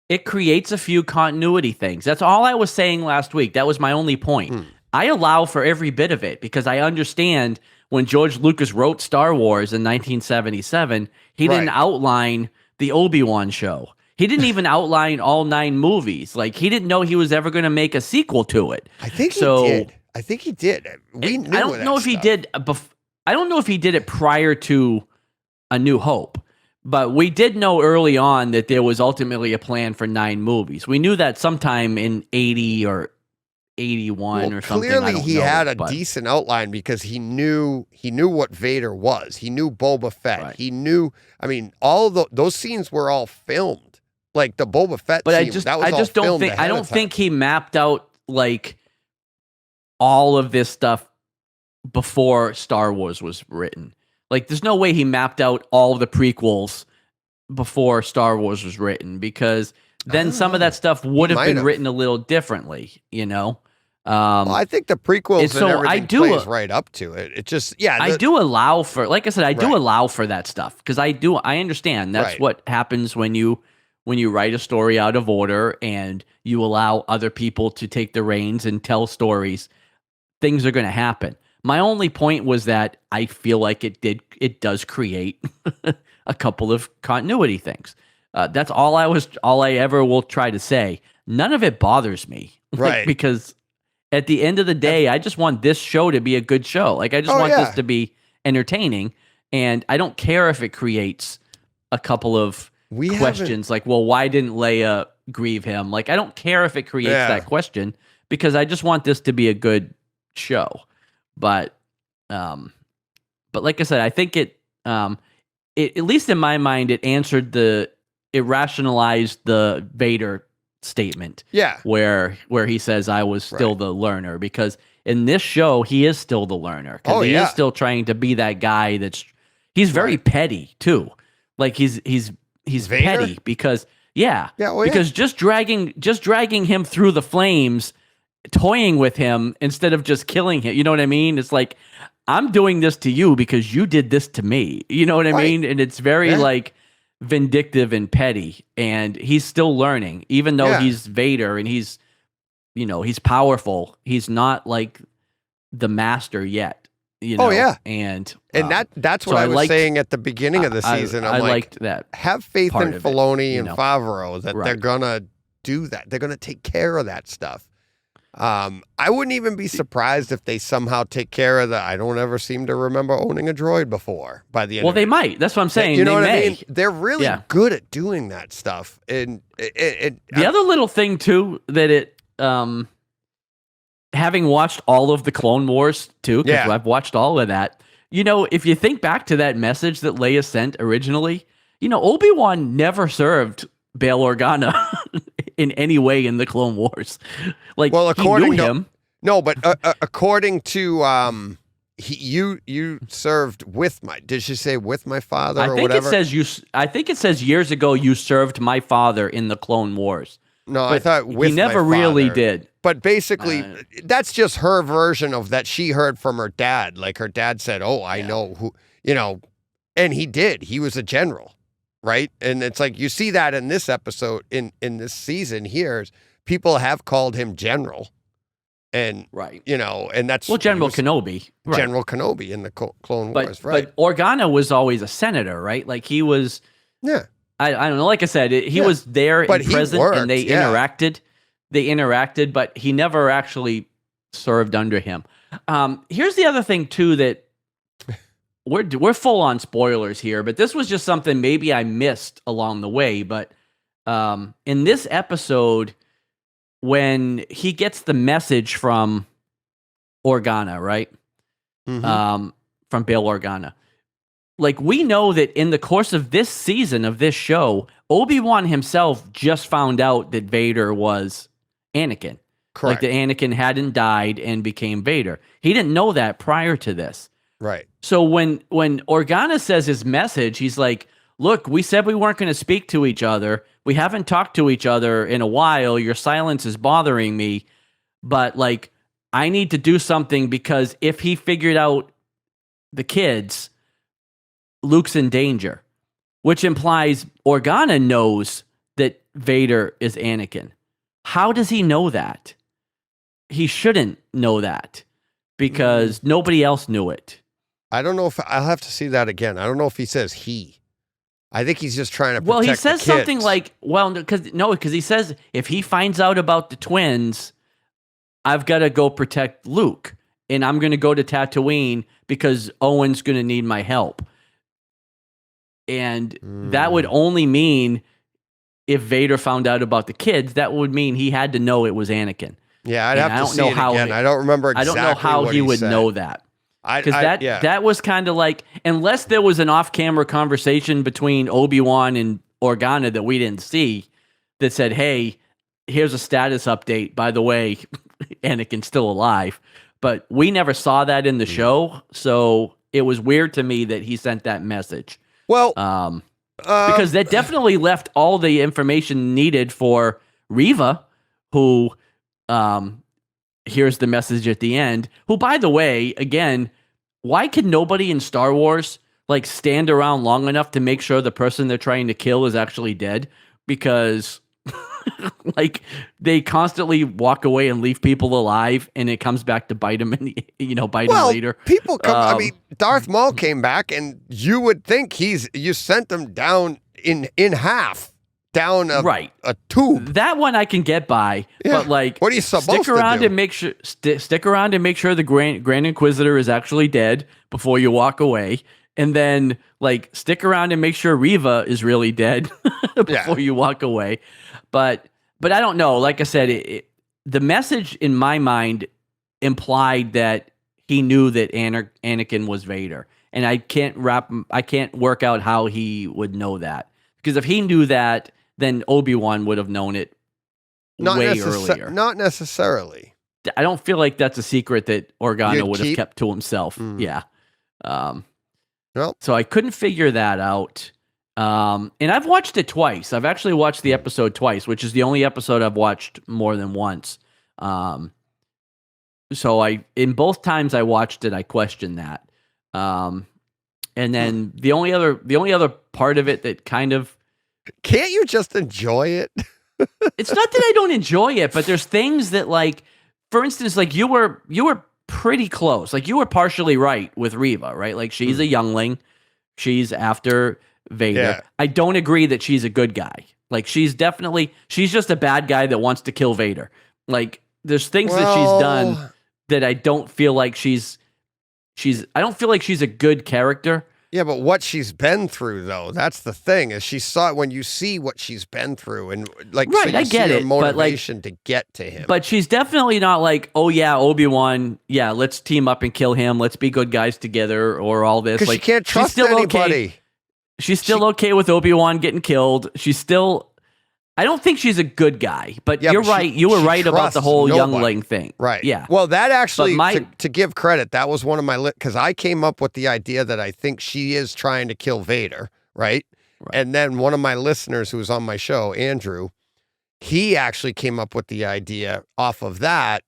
S1: It creates a few continuity things. That's all I was saying last week. That was my only point. I allow for every bit of it because I understand when George Lucas wrote Star Wars in 1977, he didn't outline the Obi-Wan show. He didn't even outline all 9 movies. Like, he didn't know he was ever going to make a sequel to it.
S3: I think he did. I think he did. We knew
S1: I don't know if he did. I don't know if he did it prior to A New Hope, but we did know early on that there was ultimately a plan for 9 movies. We knew that sometime in 80 or 81 or something.
S3: Clearly, he had a decent outline because he knew what Vader was. He knew Boba Fett.
S1: Right.
S3: He knew. I mean, all those scenes were all filmed. Like the Boba Fett scene, that was all filmed ahead of time.
S1: I don't think he mapped out like all of this stuff before Star Wars was written. Like, there's no way he mapped out all of the prequels before Star Wars was written, because then some of that stuff would have been written a little differently, you know?
S3: Well, I think the prequels and everything plays right up to it. It just,
S1: I do allow for, like I said, I do allow for that stuff, because I understand that's what happens when you write a story out of order and you allow other people to take the reins and tell stories. Things are going to happen. My only point was that I feel like it does create a couple of continuity things. That's all I ever will try to say. None of it bothers me.
S3: Right.
S1: Because at the end of the day, I just want this show to be a good show. Like, I just want this to be entertaining. And I don't care if it creates a couple of questions like, well, why didn't Leia grieve him? Like, I don't care if it creates that question, because I just want this to be a good show. But like I said, I think it at least in my mind, it rationalized the Vader statement. Yeah. Where he says, I was still the learner, because in this show, he is still the learner. Because he is still trying to be that guy he's very petty too. Like, he's petty because because just dragging him through the flames, toying with him instead of just killing him. You know what I mean? It's like, I'm doing this to you because you did this to me. You know what I mean? And it's very like vindictive and petty, and he's still learning, even though he's Vader and he's powerful. He's not like the master yet. You know? And
S3: that's what I was saying at the beginning of the season. I liked that. Have faith in Filoni and Favreau that they're gonna do that. They're gonna take care of that stuff. I wouldn't even be surprised if they somehow take care of I don't ever seem to remember owning a droid before by the end.
S1: Well, they might. That's what I'm saying.
S3: You know what I mean? They're really good at doing that stuff. And
S1: the other little thing too, that having watched all of the Clone Wars too, because I've watched all of that. You know, if you think back to that message that Leia sent originally, you know, Obi-Wan never served Bail Organa in any way in the Clone Wars. Like, well, according he knew him.
S3: No, but according to you served with did she say with my father or whatever?
S1: I think it says years ago you served my father in the Clone Wars.
S3: No, I thought with
S1: he never really did.
S3: But basically, that's just her version of that she heard from her dad. Like, her dad said, "Oh, I know who," you know, and he did. He was a general, right? And it's like you see that in this episode, in this season here, people have called him General, and you know, and that's
S1: General Kenobi,
S3: General Kenobi in the Clone Wars, right?
S1: But Organa was always a senator, right? Like, he was, I don't know. Like I said, he was there
S3: but
S1: and present,
S3: worked,
S1: and they interacted. They interacted, but he never actually served under him. Here's the other thing too, that we're full on spoilers here, but this was just something maybe I missed along the way. But in this episode, when he gets the message from Organa, right?
S3: Mm-hmm.
S1: From Bail Organa. Like, we know that in the course of this season of this show, Obi-Wan himself just found out that Vader was Anakin.
S3: Correct.
S1: Like, that Anakin hadn't died and became Vader. He didn't know that prior to this.
S3: Right.
S1: So when Organa says his message, he's like, look, we said we weren't going to speak to each other. We haven't talked to each other in a while. Your silence is bothering me. But, like, I need to do something, because if he figured out the kids, Luke's in danger, which implies Organa knows that Vader is Anakin. How does he know that? He shouldn't know that, because nobody else knew it.
S3: I don't know if I'll have to see that again. I don't know if he says he. I think he's just trying to protect
S1: Well, he says
S3: the
S1: something
S3: kids.
S1: like, because he says if he finds out about the twins, I've got to go protect Luke, and I'm going to go to Tatooine because Owen's going to need my help. And that would only mean if Vader found out about the kids, that would mean he had to know it was Anakin.
S3: Yeah, I'd have to see it again. I don't remember exactly
S1: I don't know how
S3: what
S1: he would
S3: said.
S1: know that. Because that was kind of like, unless there was an off-camera conversation between Obi-Wan and Organa that we didn't see that said, hey, here's a status update. By the way, Anakin's still alive. But we never saw that in the show, so it was weird to me that he sent that message.
S3: Well,
S1: because that definitely left all the information needed for Reva, who here's the message at the end. Who, by the way, again, why could nobody in Star Wars like stand around long enough to make sure the person they're trying to kill is actually dead? Because like they constantly walk away and leave people alive, and it comes back to bite them, and bite them later.
S3: People come. I mean, Darth Maul came back, and you would think you sent them down in half, down a tube.
S1: That one I can get by, but like,
S3: what are you supposed
S1: stick around
S3: to do?
S1: and make sure stick around and make sure the Grand Inquisitor is actually dead before you walk away. And then, like, stick around and make sure Reva is really dead before you walk away. But I don't know. Like I said, the message in my mind implied that he knew that Anakin was Vader, and I can't work out how he would know that. Because if he knew that, then Obi-Wan would have known it way earlier.
S3: Not necessarily.
S1: I don't feel like that's a secret that Organa would have kept to himself. Yeah.
S3: Nope.
S1: So I couldn't figure that out. And I've watched it twice. I've actually watched the episode twice, which is the only episode I've watched more than once. So in both times I watched it, I questioned that. And then the only other part of it that kind of,
S3: can't you just enjoy it?
S1: It's not that I don't enjoy it, but there's things that, like, for instance, like you were pretty close. Like, you were partially right with Reva, right? Like, she's a youngling. She's after Vader.
S3: Yeah.
S1: I don't agree that she's a good guy. Like, she's just a bad guy that wants to kill Vader. Like, there's things that she's done that I don't feel like I don't feel like she's a good character.
S3: Yeah, but what she's been through, though, that's the thing, is she saw it when you see what she's been through, and like,
S1: right,
S3: so you
S1: I get
S3: see her
S1: it,
S3: motivation to get to him.
S1: But she's definitely not like, oh yeah, Obi-Wan, yeah, let's team up and kill him, let's be good guys together, or all this.
S3: Because
S1: Like,
S3: she can't trust anybody.
S1: Okay. She's still okay with Obi-Wan getting killed. I don't think she's a good guy, but you're right. You were right about the whole youngling thing.
S3: Right.
S1: Yeah.
S3: Well, that actually, to give credit, that was one of my, because I came up with the idea that I think she is trying to kill Vader, right? And then one of my listeners who was on my show, Andrew, he actually came up with the idea off of that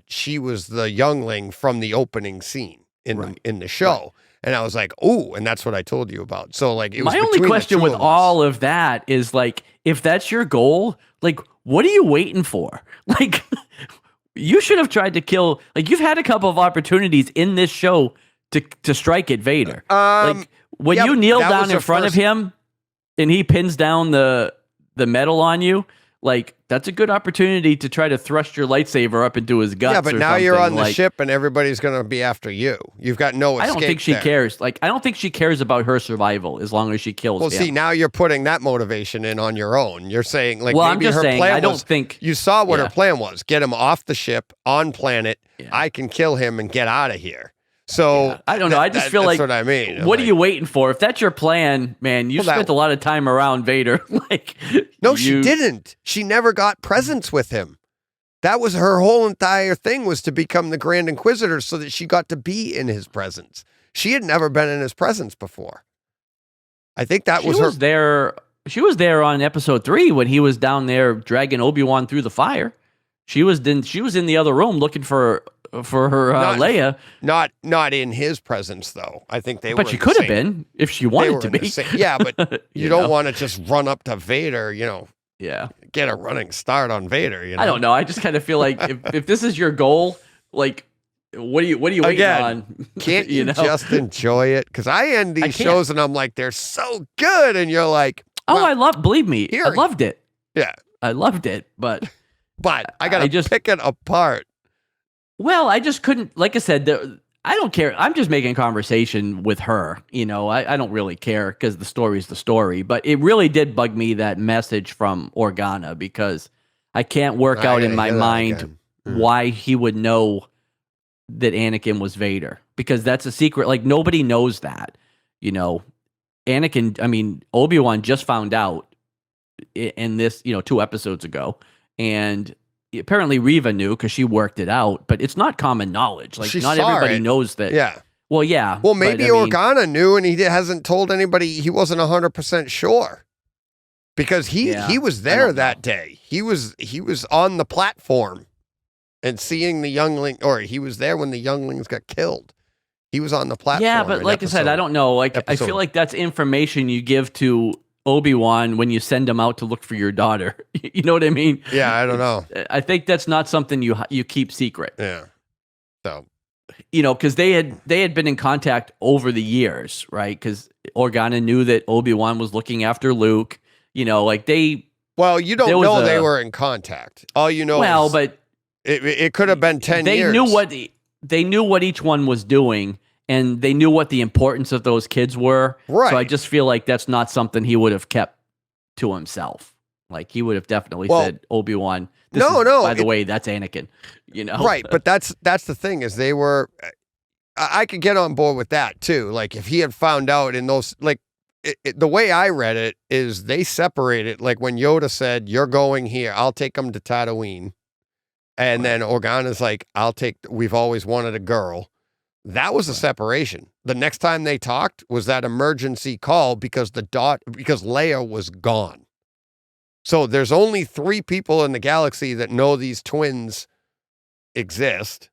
S3: she was the youngling from the opening scene in the show. Right. And I was like, oh, and that's what I told you about. So, like, it was
S1: my only question with all of that is, like, if that's your goal, like, what are you waiting for? Like, you should have tried to kill. Like, you've had a couple of opportunities in this show to strike at Vader. Like, when you kneel down in front of him, and he pins down the metal on you, like that's a good opportunity to try to thrust your lightsaber up into his guts.
S3: Yeah, but now you're on the ship and everybody's going to be after you. You've got no escape.
S1: I don't think she cares. Like, I don't think she cares about her survival as long as she kills him.
S3: Well, see, now you're putting that motivation in on your own. You're saying, like,
S1: well,
S3: maybe
S1: I'm just
S3: her
S1: saying,
S3: plan
S1: I don't
S3: was,
S1: think
S3: you saw what her plan was. Get him off the ship on planet. Yeah. I can kill him and get out of here. So
S1: I don't know. I just feel like,
S3: that's what I mean.
S1: What are you waiting for? If that's your plan, man, you spent a lot of time around Vader. Like,
S3: no, she didn't. She never got presents with him. That was her whole entire thing, was to become the Grand Inquisitor so that she got to be in his presence. She had never been in his presence before. I think that was her.
S1: There. She was there on episode 3 when he was down there dragging Obi-Wan through the fire. She was in the other room looking for her Leia.
S3: Not in his presence though. I think they. But
S1: she could have been if she wanted to be.
S3: Yeah, but you don't want to just run up to Vader.
S1: Yeah.
S3: Get a running start on Vader.
S1: I don't know. I just kind of feel like if this is your goal, like, what are you waiting on?
S3: Can't you just enjoy it? Because I end these shows and I'm like, they're so good, and you're like,
S1: well, believe me, I loved it.
S3: Yeah,
S1: I loved it, but
S3: I gotta pick it apart.
S1: Well, I just couldn't. Like I said, I don't care. I'm just making conversation with her. I don't really care because the story's the story. But it really did bug me, that message from Organa, because I can't work out in my mind why he would know that Anakin was Vader, because that's a secret. Like, nobody knows that. Obi-Wan just found out in this, 2 episodes ago, and apparently Reva knew because she worked it out, but it's not common knowledge. Like, not everybody knows that.
S3: Yeah.
S1: Well, yeah.
S3: Well, maybe Organa knew and he hasn't told anybody. He wasn't 100% sure because he was there that day. He was on the platform and seeing the youngling, or he was there when the younglings got killed. He was on the platform.
S1: Yeah, but like I said, I don't know. Like, I feel like that's information you give to Obi-Wan when you send him out to look for your daughter. You know what I mean?
S3: Yeah, I don't know.
S1: I think that's not something you keep secret.
S3: Yeah. So,
S1: because they had been in contact over the years, right? Because Organa knew that Obi-Wan was looking after Luke. Like they.
S3: Well, you don't know they were in contact. All you know.
S1: Well, but
S3: it could have been 10 years.
S1: They knew what each one was doing. And they knew what the importance of those kids were.
S3: Right.
S1: So I just feel like that's not something he would have kept to himself. Like, he would have definitely said, Obi-Wan, by the way, that's Anakin.
S3: Right, but that's the thing, is they were, I could get on board with that too. Like, if he had found out in those, like, the way I read it is they separated, like when Yoda said, you're going here, I'll take them to Tatooine. And then Organa's like, we've always wanted a girl. That was a separation. The next time they talked was that emergency call because because Leia was gone. So there's only 3 people in the galaxy that know these twins exist,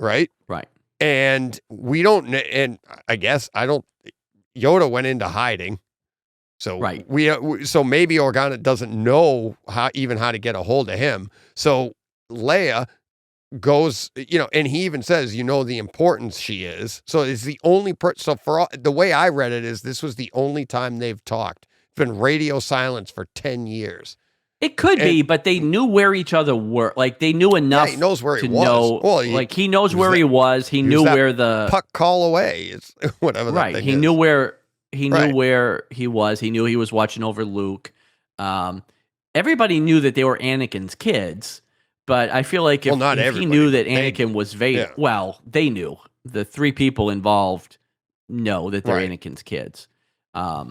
S3: right?
S1: Right.
S3: And we don't, and I guess Yoda went into hiding. So
S1: right.
S3: So maybe Organa doesn't know how to get a hold of him. So Leia goes, and he even says, the importance she is. So it's the only so the way I read it is this was the only time they've talked. It's been radio silence for 10 years.
S1: It could be, but they knew where each other were. Like, they knew enough.
S3: Yeah, he knows where he
S1: was.
S3: Know, well,
S1: he knows where he was. He knew where the
S3: puck call away is, whatever.
S1: Right.
S3: That thing
S1: he
S3: is.
S1: knew where he was. He knew he was watching over Luke. Everybody knew that they were Anakin's kids. But I feel like if he knew that Anakin was Vader, they knew. The 3 people involved know that they're Anakin's kids. I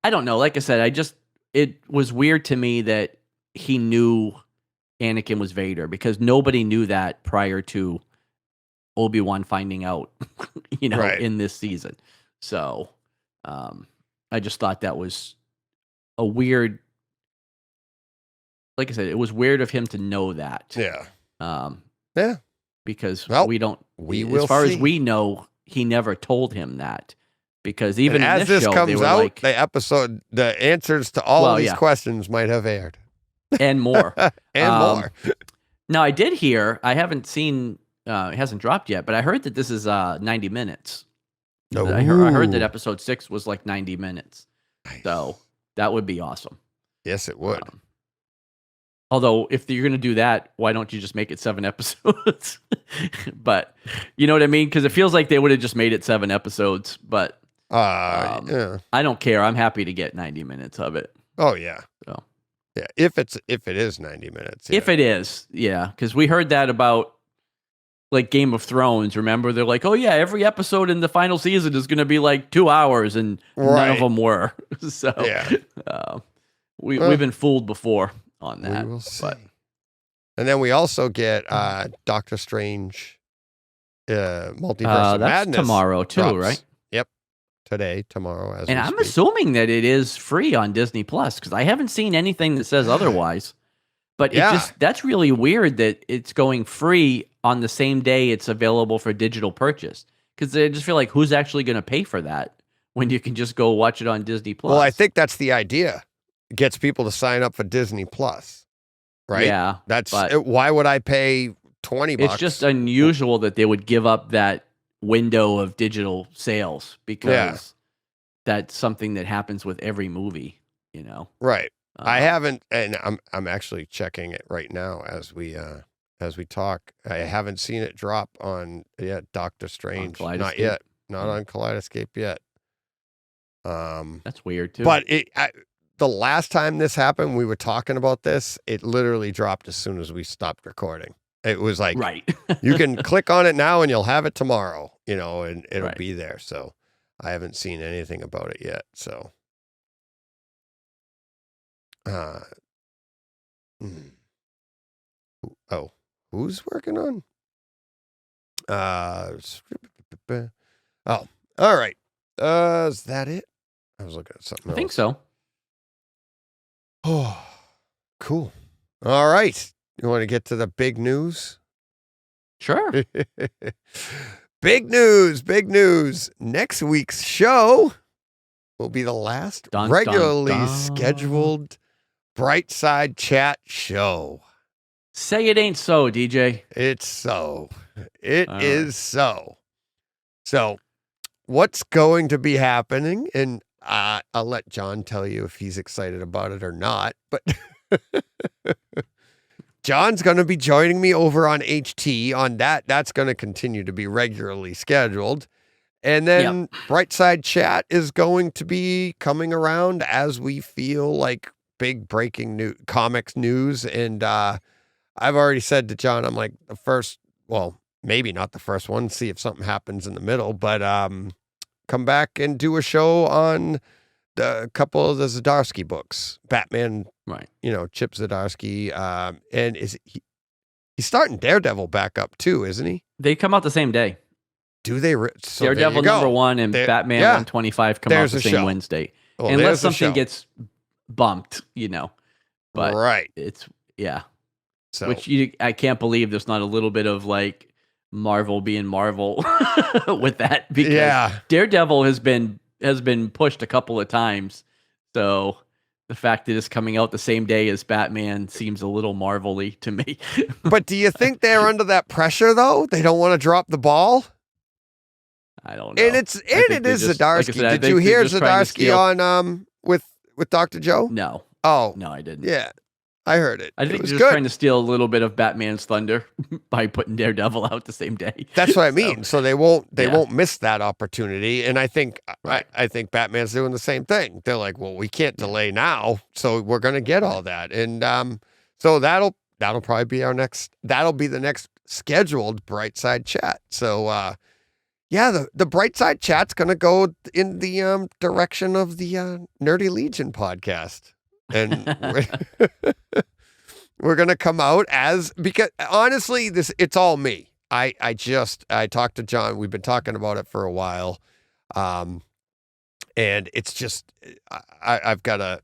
S1: don't know. Like I said, it was weird to me that he knew Anakin was Vader, because nobody knew that prior to Obi-Wan finding out, in this season. So I just thought that was a weird. Like I said, it was weird of him to know that.
S3: Yeah.
S1: Yeah. Because as far as we know, he never told him that. Because even
S3: as
S1: in this show,
S3: comes out, the answers to all of these questions might have aired.
S1: And more.
S3: More.
S1: Now, I did hear, I haven't seen, it hasn't dropped yet, but I heard that this is 90 minutes. I heard that episode 6 was like 90 minutes.
S3: Nice.
S1: So That would be awesome.
S3: Yes, it would.
S1: Although, if you're going to do that, why don't you just make it 7 episodes? But you know what I mean? Because it feels like they would have just made it 7 episodes. But
S3: yeah.
S1: I don't care. I'm happy to get 90 minutes of it.
S3: Oh yeah.
S1: So
S3: yeah, if it is 90 minutes. Yeah.
S1: If it is, yeah, because we heard that about like Game of Thrones. Remember, they're like, oh yeah, every episode in the final season is going to be like 2 hours, and none of them were. So
S3: yeah,
S1: we've been fooled before on that.
S3: We will see.
S1: But
S3: and then we also get Doctor Strange, Multiverse of
S1: that's
S3: Madness
S1: tomorrow too,
S3: drops.
S1: right?
S3: Yep, tomorrow.
S1: And I'm assuming that it is free on Disney Plus because I haven't seen anything that says otherwise. But that's really weird that it's going free on the same day it's available for digital purchase. Because I just feel like who's actually going to pay for that when you can just go watch it on Disney Plus?
S3: Well, I think that's the idea. It gets people to sign up for Disney Plus, right?
S1: Yeah.
S3: Why would I pay $20?
S1: It's just unusual that they would give up that window of digital sales because that's something that happens with every movie, you know?
S3: Right. I haven't, and I'm actually checking it right now as we talk. I haven't seen it drop on Doctor Strange. Not yet. Not on Kaleidoscape yet.
S1: That's weird too.
S3: But the last time this happened, we were talking about this. It literally dropped as soon as we stopped recording. It was like,
S1: right.
S3: You can click on it now and you'll have it tomorrow, and it'll be there. So I haven't seen anything about it yet. So. Who's working on? Oh, all right. Is that it? I was looking at something else.
S1: I think so.
S3: Oh, cool. All right. You want to get to the big news?
S1: Sure.
S3: Big news. Next week's show will be the last regularly scheduled Brightside Chat show.
S1: Say it ain't so, DJ.
S3: It's so. It is so. So, what's going to be happening? And I'll let John tell you if he's excited about it or not. But John's going to be joining me over on HT on that. That's going to continue to be regularly scheduled. And then Brightside Chat is going to be coming around as we feel like big breaking comics news. And I've already said to John, I'm like maybe not the first one, see if something happens in the middle, but come back and do a show on a couple of the Zdarsky books. Batman,
S1: right?
S3: Chip Zdarsky. And he's starting Daredevil back up too, isn't he?
S1: They come out the same day.
S3: Do they?
S1: So Daredevil #1 and Batman 125 come out the same Wednesday. Well, unless something gets bumped, But
S3: right.
S1: It's
S3: So,
S1: which I can't believe there's not a little bit of like Marvel being Marvel with that, because Daredevil has been pushed a couple of times. So the fact that it's coming out the same day as Batman seems a little Marvel-y to me.
S3: But do you think they're under that pressure though? They don't want to drop the ball?
S1: I don't know.
S3: And it is Zdarsky. Like did you hear Zdarsky on with Dr. Joe?
S1: No.
S3: Oh.
S1: No, I didn't.
S3: Yeah. I heard it.
S1: I think they're just trying to steal a little bit of Batman's thunder by putting Daredevil out the same day.
S3: That's what I mean. So they won't miss that opportunity. And I think I think Batman's doing the same thing. They're like, well, we can't delay now, so we're gonna get all that. And so that'll probably be the next scheduled Brightside Chat. So the Brightside Chat's gonna go in the direction of the Nerdy Legion podcast. And we're going to come out because honestly, it's all me. I talked to John. We've been talking about it for a while. And it's just, I got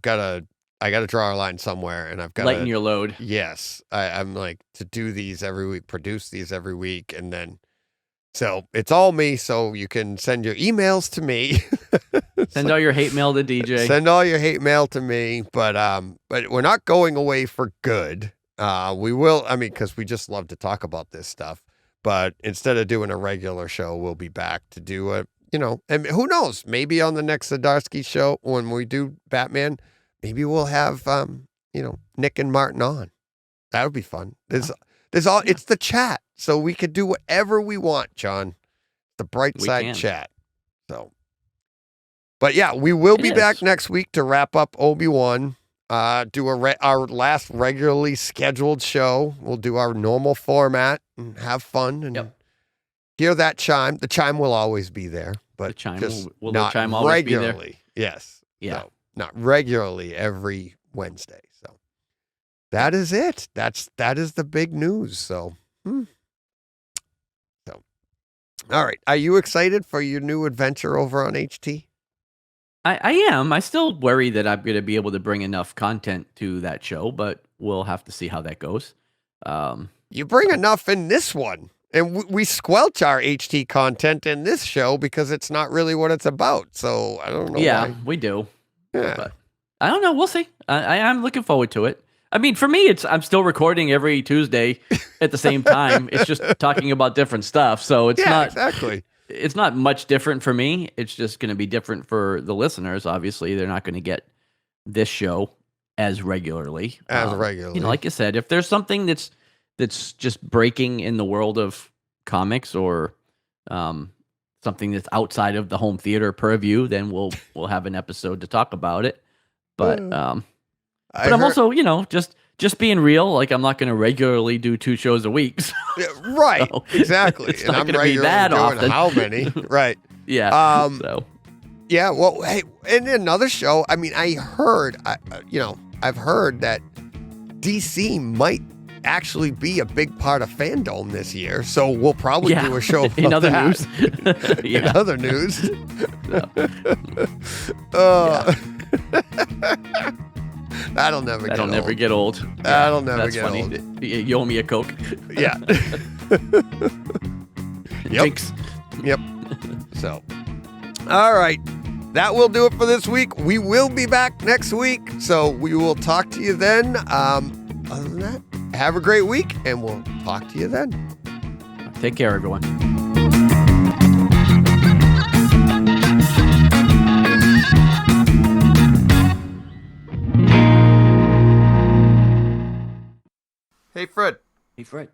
S3: to draw a line somewhere, and I've got to
S1: lighten your load.
S3: Yes. I'm like to do these every week, produce these every week. And then, so it's all me. So you can send your emails to me.
S1: Send all your hate mail to DJ.
S3: Send all your hate mail to me. But we're not going away for good. We will. I mean, because we just love to talk about this stuff. But instead of doing a regular show, we'll be back to do and who knows? Maybe on the next Zdarsky show when we do Batman, maybe we'll have Nick and Martin on. That would be fun. It's the chat, so we could do whatever we want, John. The bright side chat. So, but yeah, we will be back next week to wrap up Obi-Wan. Do our last regularly scheduled show. We'll do our normal format and have fun and hear that chime. The chime will always be there, but
S1: the chime will
S3: not
S1: the chime always
S3: regularly.
S1: Be there?
S3: Yes.
S1: Yeah.
S3: No, not regularly every Wednesday. So that is it. That is the big news. So, all right. Are you excited for your new adventure over on HT?
S1: I am. I still worry that I'm going to be able to bring enough content to that show, but we'll have to see how that goes.
S3: You bring enough in this one, and we squelch our HT content in this show because it's not really what it's about. So I don't know.
S1: Yeah,
S3: why.
S1: we do.
S3: Yeah.
S1: But I don't know. We'll see. I'm looking forward to it. I mean, for me, I'm still recording every Tuesday at the same time. It's just talking about different stuff. So it's not
S3: exactly.
S1: It's not much different for me. It's just going to be different for the listeners. Obviously, they're not going to get this show as regularly. Like you said, if there's something that's just breaking in the world of comics or something that's outside of the home theater purview, then we'll have an episode to talk about it. But I'm also, just being real, like I'm not going to regularly do 2 shows a week. So,
S3: right. Exactly.
S1: It's not going to be that often.
S3: How many? Right.
S1: Yeah.
S3: Yeah. Well, hey, in another show, I mean, I've heard that DC might actually be a big part of Fandom this year. So we'll probably do a show about
S1: in other
S3: that.
S1: news.
S3: In other news. That'll never
S1: get old.
S3: That'll never get
S1: funny.
S3: old.
S1: You owe me a Coke.
S3: Yeah.
S1: Jinx.
S3: Yep. So, all right. That will do it for this week. We will be back next week. So we will talk to you then. Other than that, have a great week and we'll talk to you then.
S1: Take care, everyone.
S3: Hey, Fred.
S1: Hey, Fred.